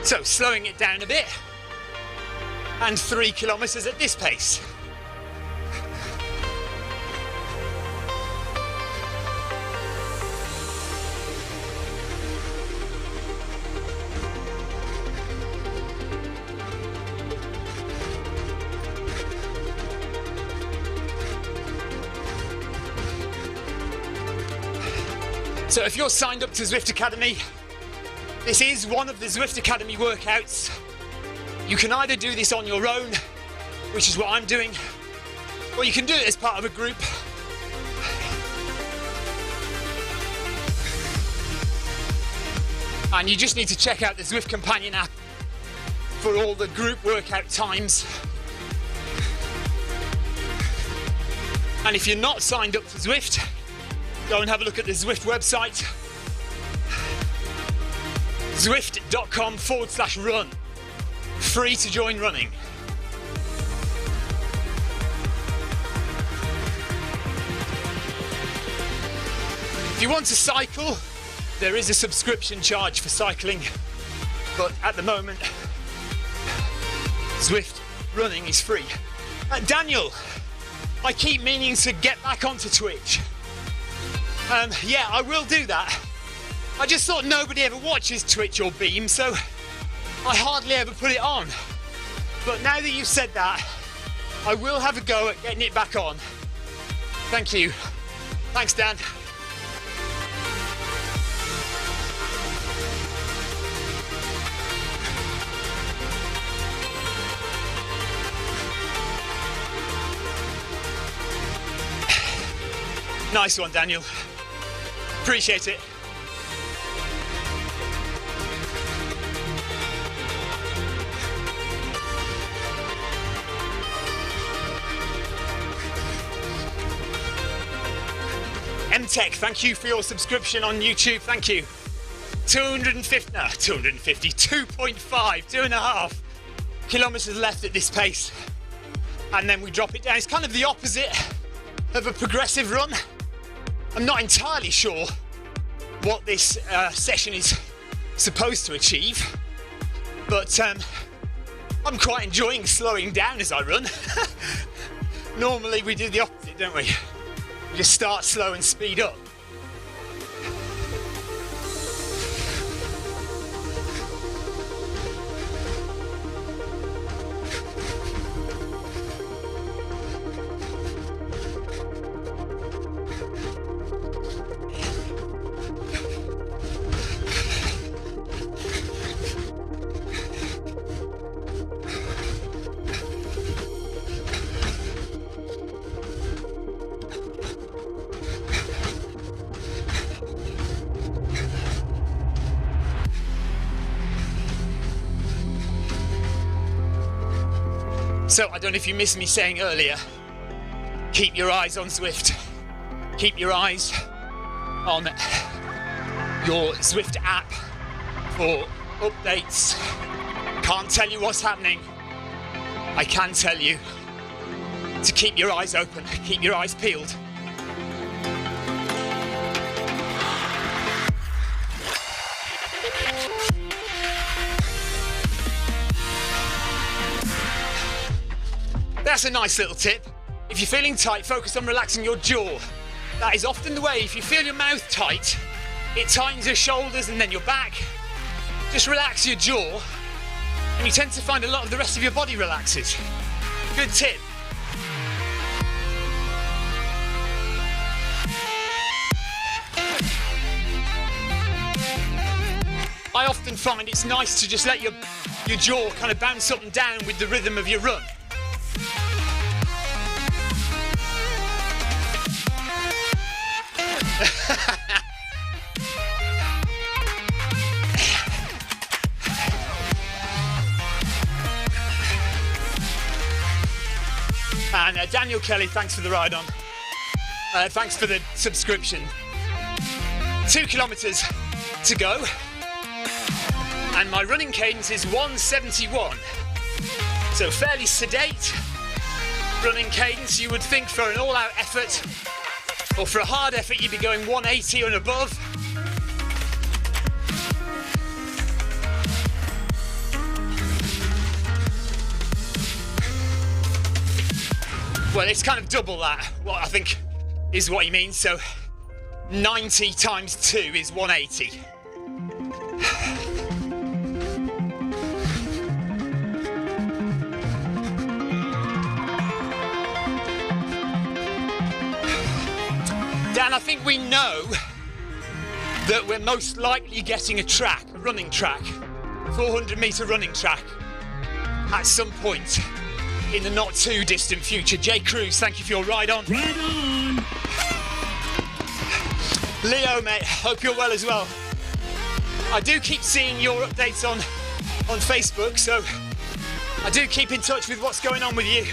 So slowing it down a bit, and 3 kilometres at this pace. So if you're signed up to Zwift Academy, this is one of the Zwift Academy workouts. You can either do this on your own, which is what I'm doing, or you can do it as part of a group. And you just need to check out the Zwift Companion app for all the group workout times. And if you're not signed up to Zwift, go and have a look at the Zwift website, zwift.com/run. Free to join running. If you want to cycle, there is a subscription charge for cycling, but at the moment, Zwift running is free. Daniel, I keep meaning to get back onto Twitch. Yeah, I will do that. I just thought nobody ever watches Twitch or Beam, so I hardly ever put it on. But now that you've said that, I will have a go at getting it back on. Thank you. Thanks, Dan. Nice one, Daniel. Appreciate it. MTech, thank you for your subscription on YouTube. Thank you. 2.5 kilometres left at this pace. And then we drop it down. It's kind of the opposite of a progressive run. I'm not entirely sure what this session is supposed to achieve, but I'm quite enjoying slowing down as I run. Normally we do the opposite, don't we? We just start slow and speed up. So I don't know if you missed me saying earlier, keep your eyes on Zwift. Keep your eyes on your Zwift app for updates. Can't tell you what's happening. I can tell you to keep your eyes open, keep your eyes peeled. That's a nice little tip. If you're feeling tight, focus on relaxing your jaw. That is often the way. If you feel your mouth tight, it tightens your shoulders and then your back. Just relax your jaw, and you tend to find a lot of the rest of your body relaxes. Good tip. I often find it's nice to just let your jaw kind of bounce up and down with the rhythm of your run. And Daniel Kelly, thanks for the ride on. Thanks for the subscription. 2 kilometres to go. And my running cadence is 171. So fairly sedate running cadence. You would think for an all-out effort, or for a hard effort, you'd be going 180 and above. Well, it's kind of double that, what I think is what he means. So 90 times 2 is 180. Dan, I think we know that we're most likely getting a running track, 400-metre running track at some point in the not too distant future. Jay Cruz, thank you for your ride on. Ride on! Leo, mate, hope you're well as well. I do keep seeing your updates on Facebook, so I do keep in touch with what's going on with you.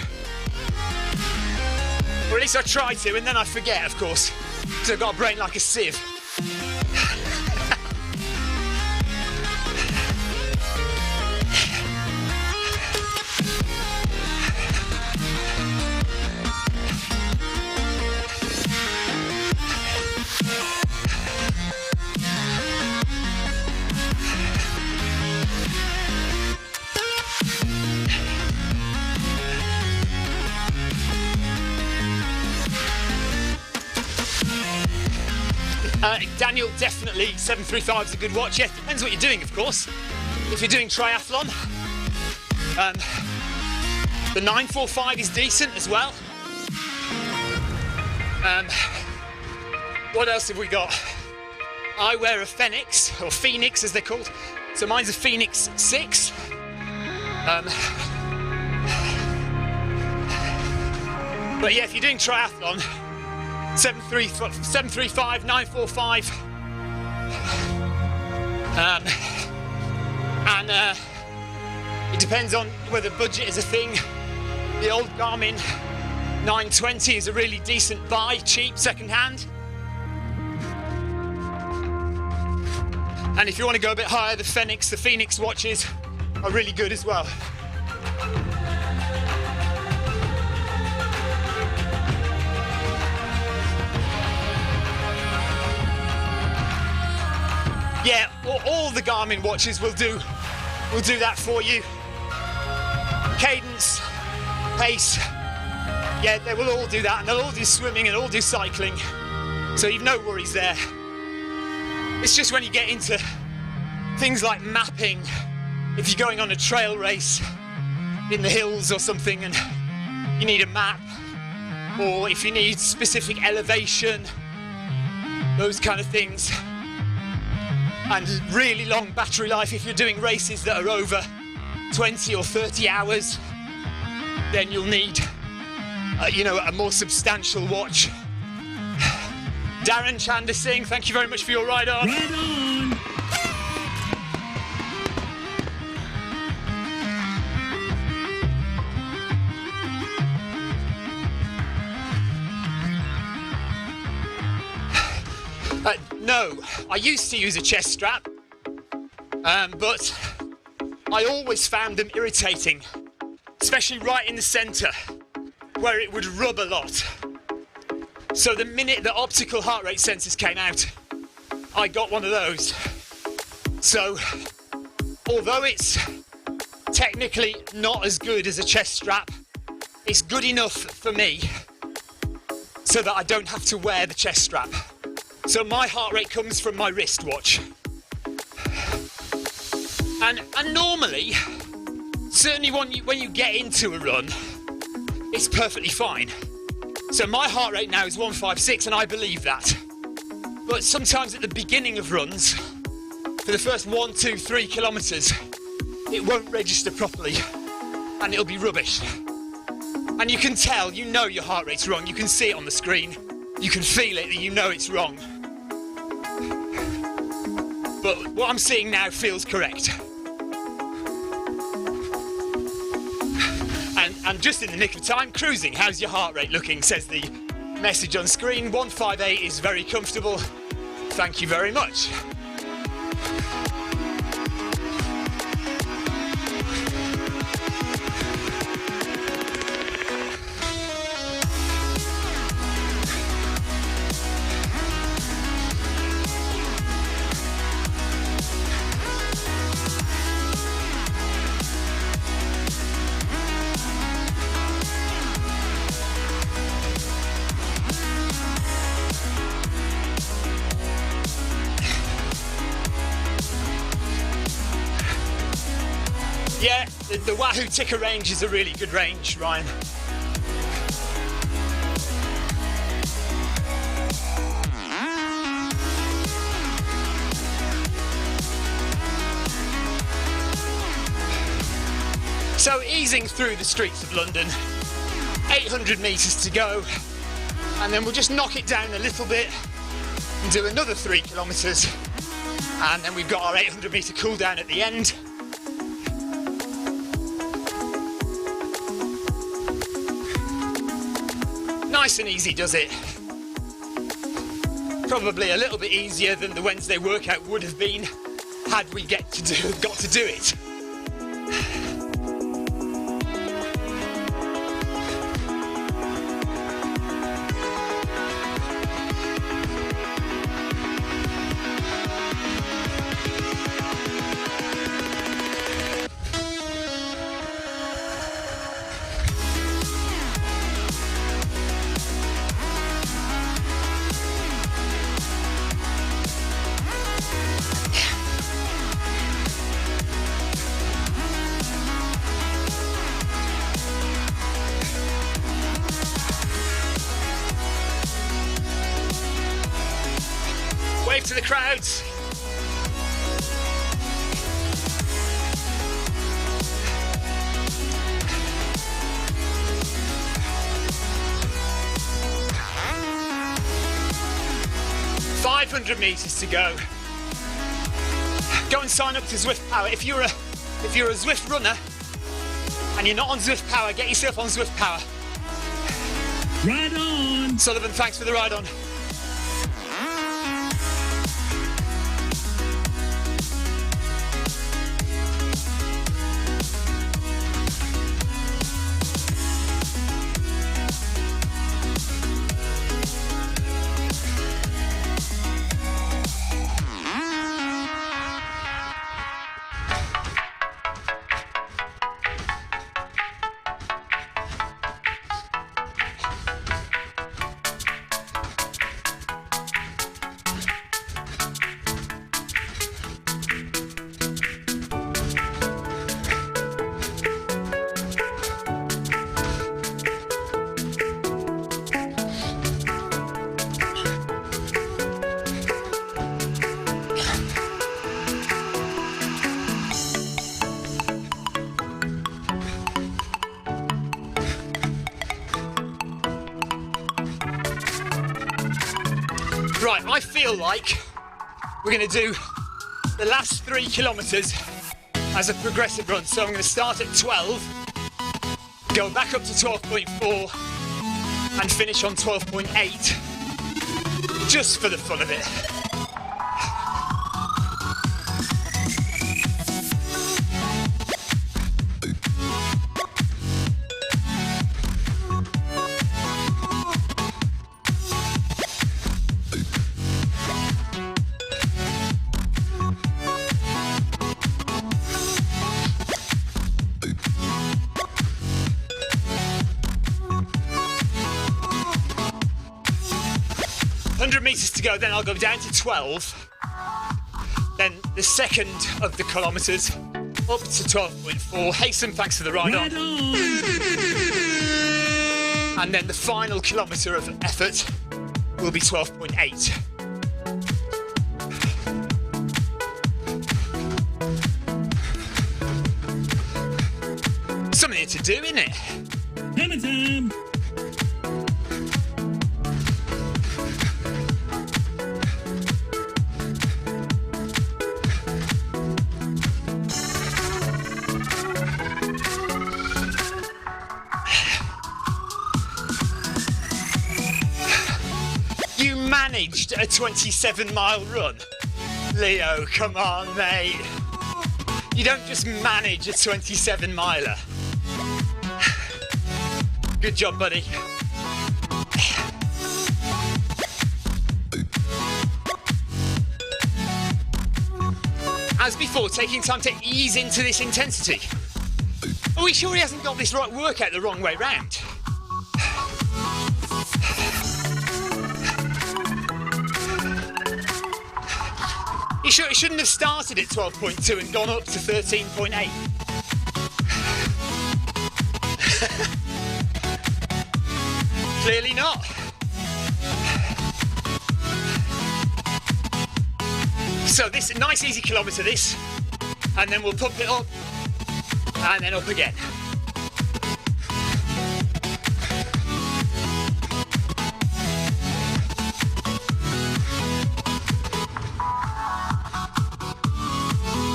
Or at least I try to, and then I forget, of course, because I've got a brain like a sieve. Daniel, definitely 735 is a good watch. Yeah, depends what you're doing, of course. If you're doing triathlon, the 945 is decent as well. What else have we got? I wear a Phoenix, or Phoenix as they're called. So mine's a Phoenix 6. But yeah, if you're doing triathlon, 735, 945. It depends on whether budget is a thing. The old Garmin 920 is a really decent buy, cheap, second-hand. And if you want to go a bit higher, the Phoenix watches are really good as well. Yeah, all the Garmin watches will do that for you. Cadence, pace, yeah, they will all do that, and they'll all do swimming and all do cycling. So you've no worries there. It's just when you get into things like mapping, if you're going on a trail race in the hills or something and you need a map, or if you need specific elevation, those kind of things. And really long battery life if you're doing races that are over 20 or 30 hours, then you'll need, a more substantial watch. Darren Chander Singh, thank you very much for your ride on. Ride on! No, I used to use a chest strap, but I always found them irritating, especially right in the centre, where it would rub a lot. So the minute the optical heart rate sensors came out, I got one of those. So, although it's technically not as good as a chest strap, it's good enough for me so that I don't have to wear the chest strap. So my heart rate comes from my wristwatch. And normally, certainly when you get into a run, it's perfectly fine. So my heart rate now is 156 and I believe that. But sometimes at the beginning of runs, for the first 1, 2, 3 kilometres, it won't register properly and it'll be rubbish. And you can tell, you know your heart rate's wrong, you can see it on the screen, you can feel it, that you know it's wrong. But what I'm seeing now feels correct. And just in the nick of time, cruising. How's your heart rate looking? Says the message on screen. 158 is very comfortable. Thank you very much. Yeah, the Wahoo ticker range is a really good range, Ryan. So easing through the streets of London, 800 metres to go, and then we'll just knock it down a little bit and do another 3 kilometres, and then we've got our 800 metre cool down at the end. Nice and easy, does it? Probably a little bit easier than the Wednesday workout would have been had we got to do it. Wave to the crowds. $500 meters to go. Go and sign up to Zwift Power. If you're a Zwift runner and you're not on Zwift Power, get yourself on Zwift Power. Ride on! Sullivan, thanks for the ride on. Right, I feel like we're going to do the last 3 kilometres as a progressive run. So I'm going to start at 12, go back up to 12.4 and finish on 12.8. just for the fun of it. Meters to go, then I'll go down to 12. Then the second of the kilometres up to 12.4. Haysom, thanks for the ride on. And then the final kilometre of effort will be 12.8. Something to do, isn't it? Hammer time! Managed a 27-mile run. Leo, come on, mate. You don't just manage a 27-miler. Good job, buddy. As before, taking time to ease into this intensity. Are we sure he hasn't got this right workout the wrong way round? It shouldn't have started at 12.2 and gone up to 13.8. Clearly not. So this is a nice easy kilometre this, and then we'll pump it up, and then up again.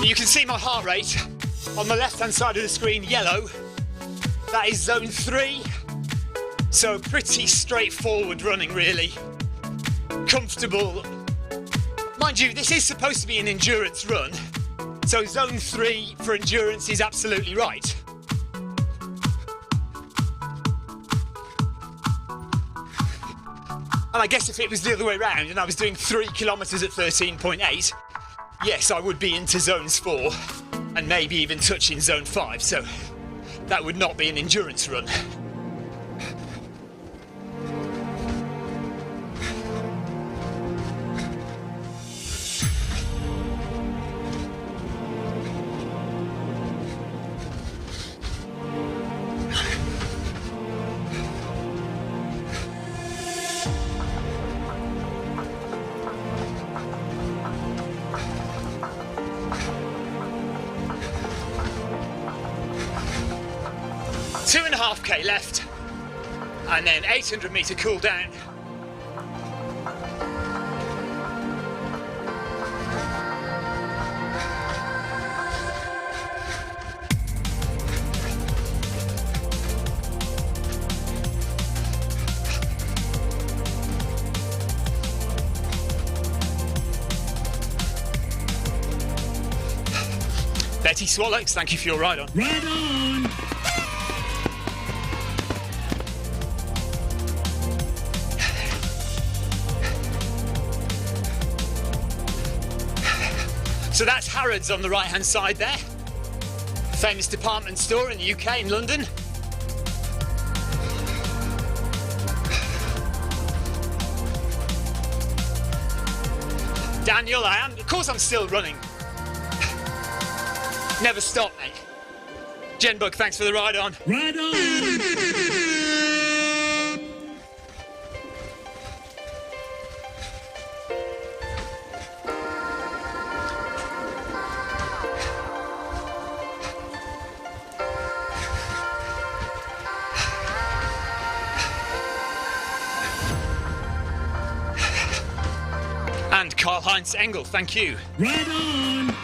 You can see my heart rate on the left-hand side of the screen, yellow. That is zone 3. So pretty straightforward running, really. Comfortable. Mind you, this is supposed to be an endurance run. So zone 3 for endurance is absolutely right. And I guess if it was the other way around and I was doing 3 kilometres at 13.8, yes, I would be into zones 4 and maybe even touching zone 5, so that would not be an endurance run. K left, and then 800 metre cool down. Betty Swallows, thank you for your ride on. Ride on! So that's Harrods on the right-hand side there. Famous department store in the UK, in London. Daniel, of course I'm still running. Never stop, mate. Jenbug, thanks for the ride on. Ride on! And Karl-Heinz Engel, thank you. Right on!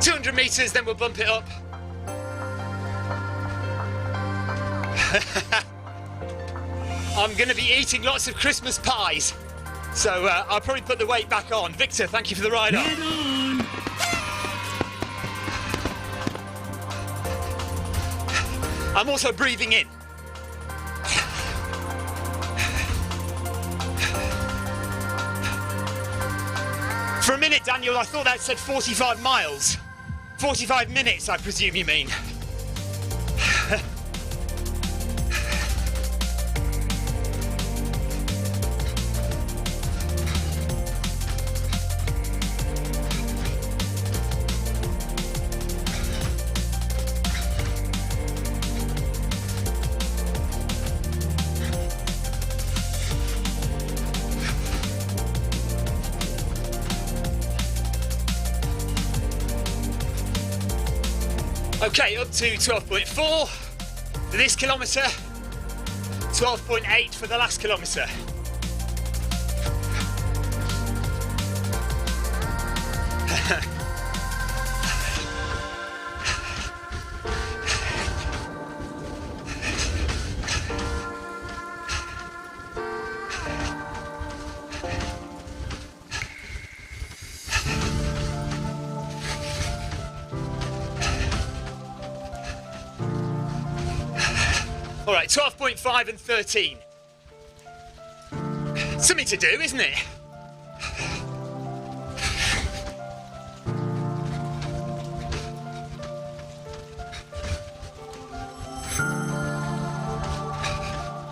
...200 metres, then we'll bump it up. I'm going to be eating lots of Christmas pies, so I'll probably put the weight back on. Victor, thank you for the ride on. Right on. I'm also breathing in. For a minute, Daniel, I thought that said 45 miles. 45 minutes, I presume you mean. Okay, up to 12.4 for this kilometre, 12.8 for the last kilometre. All right, 12.5 and 13. Something to do, isn't it?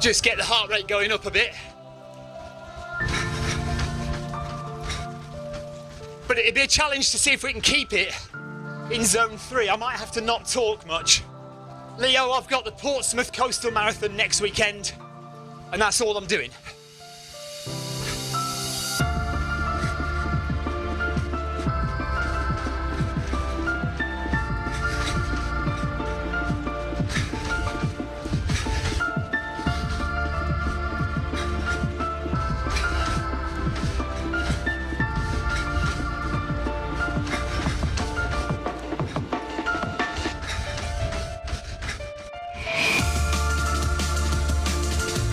Just get the heart rate going up a bit. But it'd be a challenge to see if we can keep it in zone 3. I might have to not talk much. Leo, I've got the Portsmouth Coastal Marathon next weekend, and that's all I'm doing.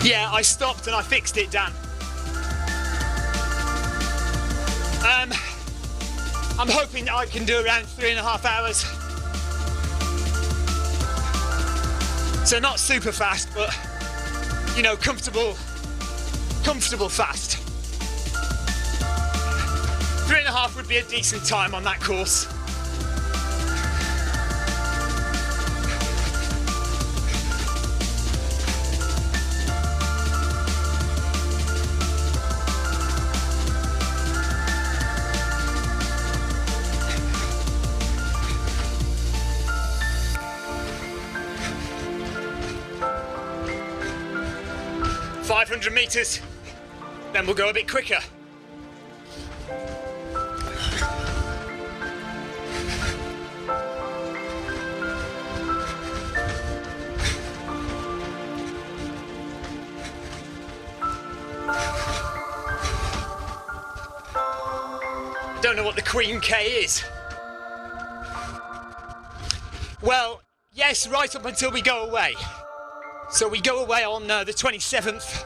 Yeah, I stopped and I fixed it, Dan. I'm hoping I can do around 3.5 hours. So not super fast, but, you know, comfortable fast. 3.5 would be a decent time on that course. Meters, then we'll go a bit quicker. Don't know what the Queen K is. Well, yes, right up until we go away. So we go away on the 27th.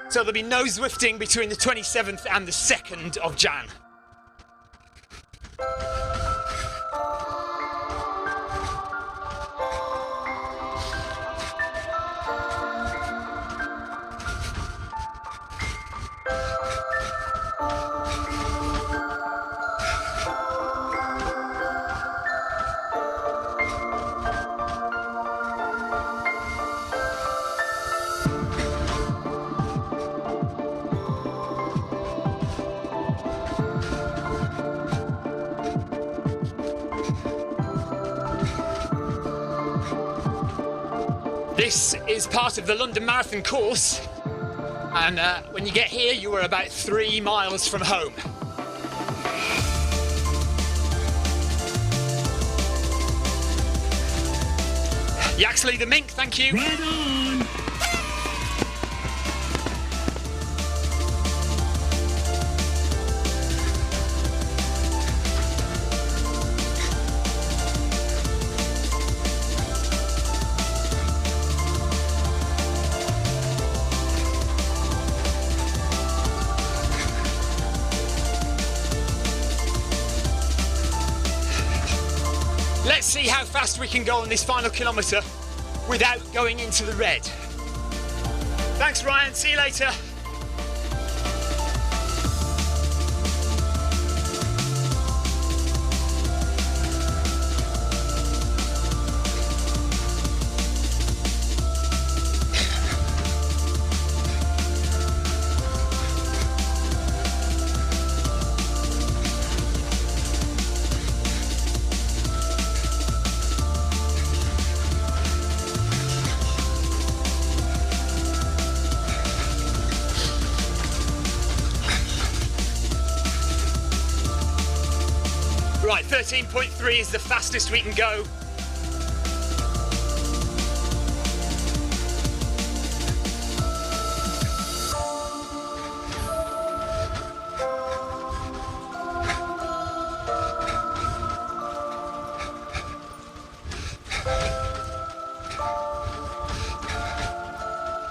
So there'll be no Zwifting between the 27th and the 2nd of Jan. This is part of the London Marathon course, and when you get here you are about 3 miles from home. Yaxley the Mink, thank you. Right on. see how fast we can go on this final kilometre without going into the red. Thanks, Ryan. See you later. Right, 13.3 is the fastest we can go.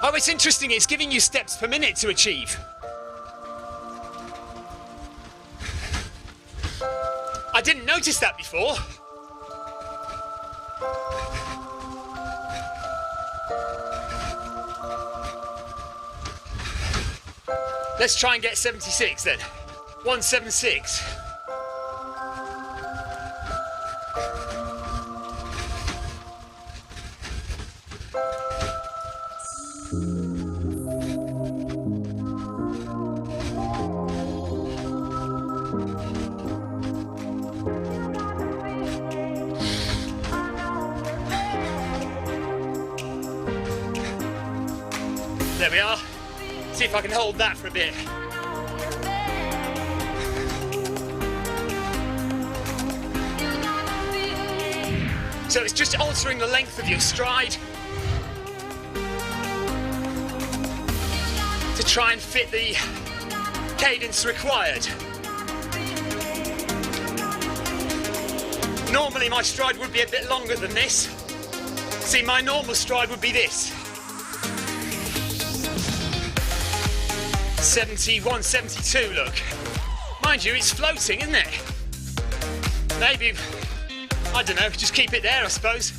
Oh, it's interesting, it's giving you steps per minute to achieve. I didn't notice that before. Let's try and get 76 then. 176. There we are. See if I can hold that for a bit. So it's just altering the length of your stride to try and fit the cadence required. Normally my stride would be a bit longer than this. See, my normal stride would be this. 71, 72, look. Mind you, it's floating, isn't it? Maybe, I don't know, just keep it there, I suppose.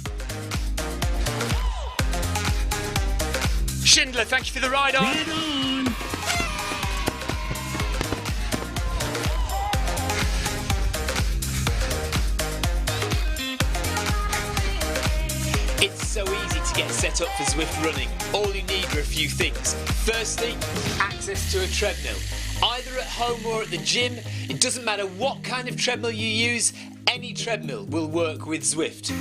Schindler, thank you for the ride on. Right on. It's so easy to get set up for Zwift running. All you need are a few things. Firstly, access to a treadmill. Either at home or at the gym, it doesn't matter what kind of treadmill you use, any treadmill will work with Zwift.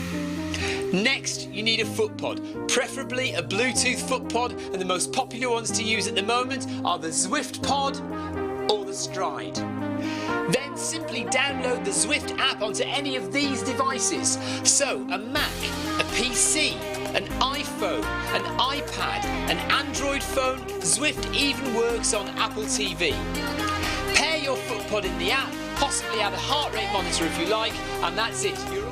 Next, you need a foot pod, preferably a Bluetooth foot pod, and the most popular ones to use at the moment are the Zwift Pod or the Stride. Then simply download the Zwift app onto any of these devices. So, a Mac, a PC, an iPhone, an iPad, an Android phone, Zwift even works on Apple TV. Pair your foot pod in the app, possibly add a heart rate monitor if you like, and that's it. You're all...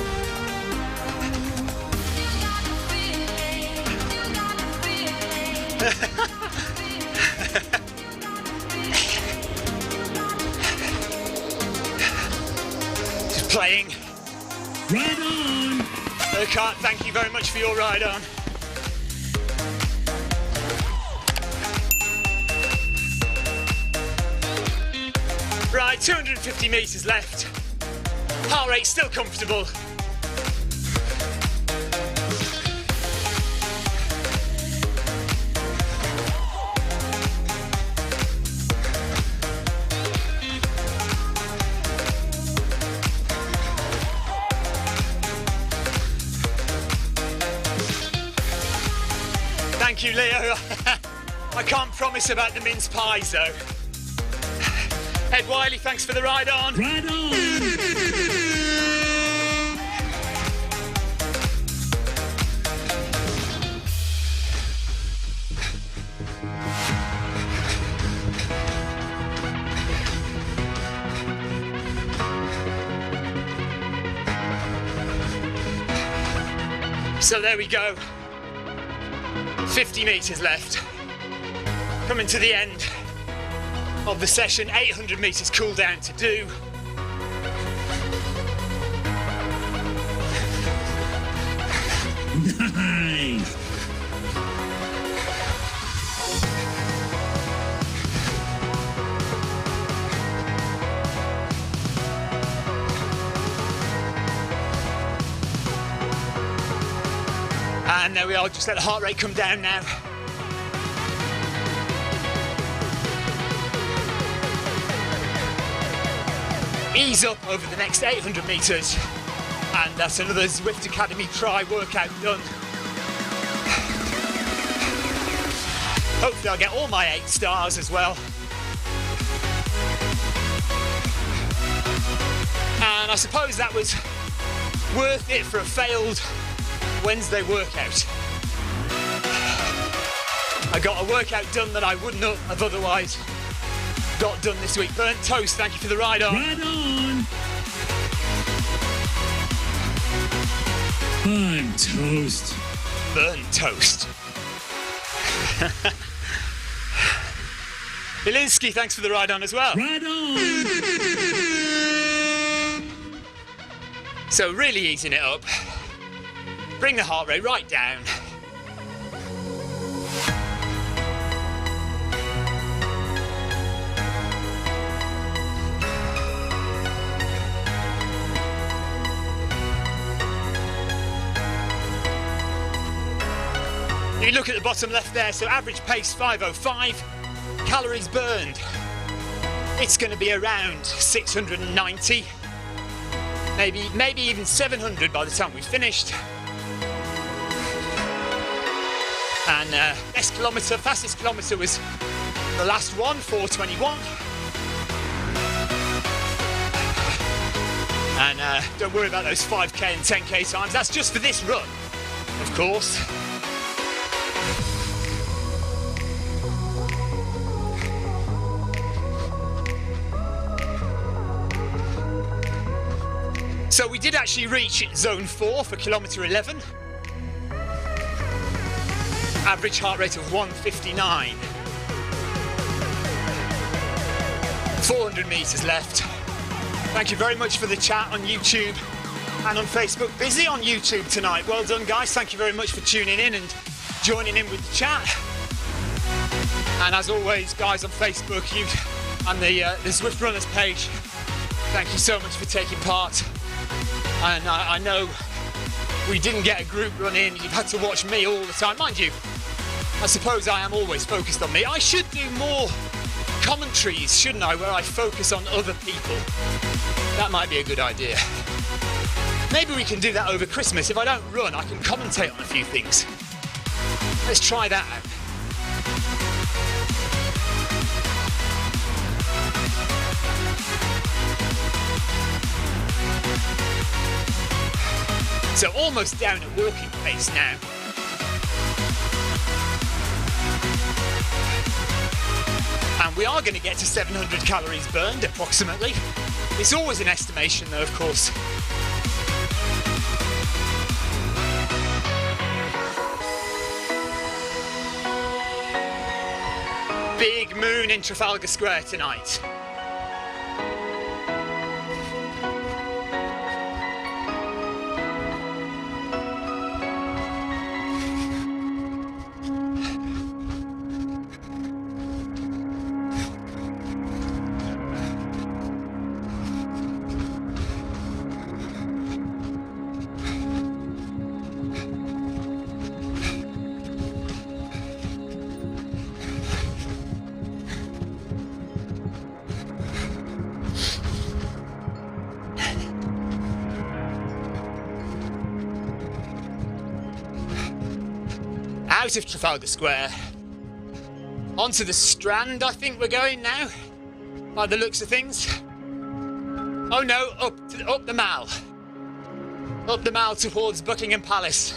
Just playing. Right on. Urquhart, thank you very much for your ride on. Right, 250 metres left. Heart rate still comfortable. Thank you, Leo. I can't promise about the mince pies, though. Ed Wiley, thanks for the ride on. Right on. So there we go. 50 metres left. Coming to the end of the session, 800 metres cool down to do. we are, just let the heart rate come down now. Ease up over the next 800 metres, and that's another Zwift Academy Try workout done. Hopefully I'll get all my 8 stars as well. And I suppose that was worth it for a failed Wednesday workout. I got a workout done that I would not have otherwise got done this week. Burnt toast, thank you for the ride on. Right on. I'm toast. Burnt toast. Bielinski, thanks for the ride on as well. Right on. So really easing it up. Bring the heart rate right down. If you look at the bottom left there, so average pace 5:05, calories burned. It's going to be around 690, maybe even 700 by the time we've finished. And fastest kilometre was the last one, 4:21. And don't worry about those 5k and 10k times, that's just for this run, of course. So we did actually reach zone 4 for kilometre 11. Average heart rate of 159. 400 metres left. Thank you very much for the chat on YouTube and on Facebook. Busy on YouTube tonight. Well done, guys. Thank you very much for tuning in and joining in with the chat. And as always, guys on Facebook, you and the Zwift Runners page, thank you so much for taking part. And I know we didn't get a group run in. You've had to watch me all the time. Mind you, I suppose I am always focused on me. I should do more commentaries, shouldn't I, where I focus on other people. That might be a good idea. Maybe we can do that over Christmas. If I don't run, I can commentate on a few things. Let's try that out. So almost down at walking pace now. And we are going to get to 700 calories burned, approximately. It's always an estimation, though, of course. Big moon in Trafalgar Square tonight. Out of Trafalgar Square, onto the Strand, I think we're going now, by the looks of things. Oh no, up the Mall. Up the Mall towards Buckingham Palace,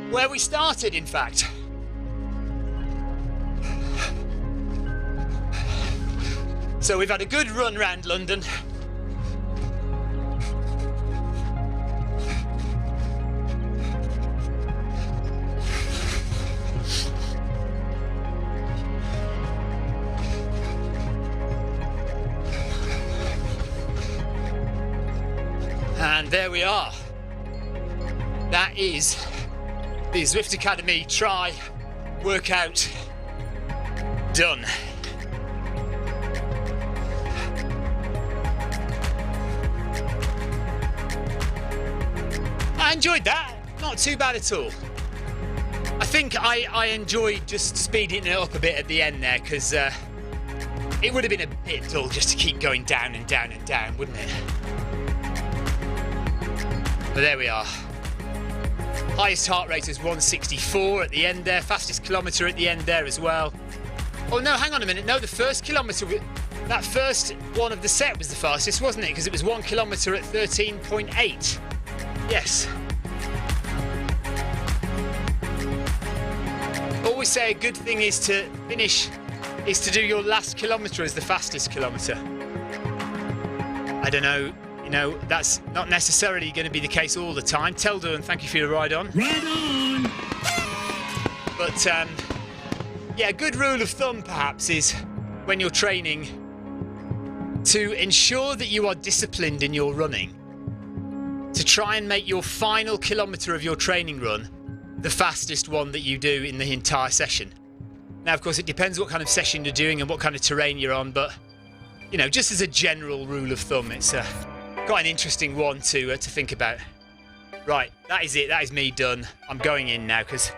where we started, in fact. So we've had a good run round London. And there we are. That is the Zwift Academy Try workout done. I enjoyed that. Not too bad at all. I think I enjoyed just speeding it up a bit at the end there, because it would have been a bit dull just to keep going down and down and down, wouldn't it? But there we are. Highest heart rate is 164 at the end there. Fastest kilometre at the end there as well. Oh no, hang on a minute. No, the first kilometre, that first one of the set was the fastest, wasn't it? Because it was 1 kilometre at 13.8. Yes. Always say a good thing is to do your last kilometre as the fastest kilometre. I don't know. You know, that's not necessarily going to be the case all the time. Teldo, and thank you for your ride on. Right on! But, yeah, a good rule of thumb, perhaps, is when you're training to ensure that you are disciplined in your running, to try and make your final kilometre of your training run the fastest one that you do in the entire session. Now, of course, it depends what kind of session you're doing and what kind of terrain you're on, but, you know, just as a general rule of thumb, it's quite an interesting one to think about. Right, that is it. That is me done. I'm going in now, because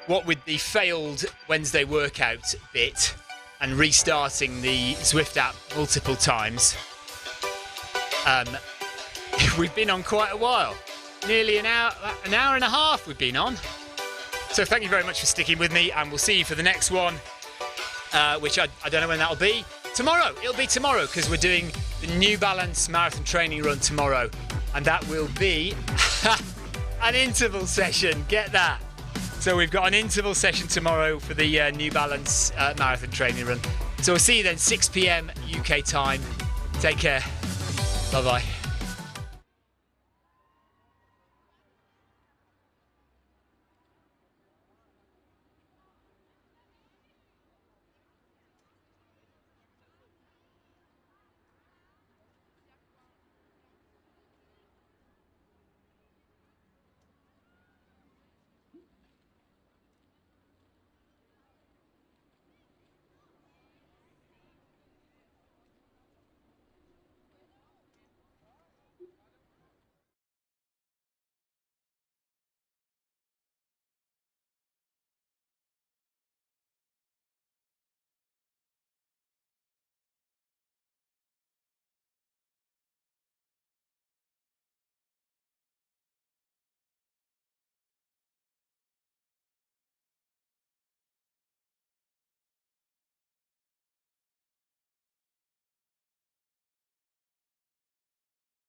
what with the failed Wednesday workout bit and restarting the Zwift app multiple times, we've been on quite a while. Nearly an hour and a half we've been on. So thank you very much for sticking with me, and we'll see you for the next one, which I don't know when that'll be. Tomorrow, it'll be tomorrow, because we're doing the New Balance marathon training run tomorrow, and that will be an interval session. Get that? So we've got an interval session tomorrow for the New Balance marathon training run. So we'll see you then, 6 p.m. UK time. Take care. Bye bye.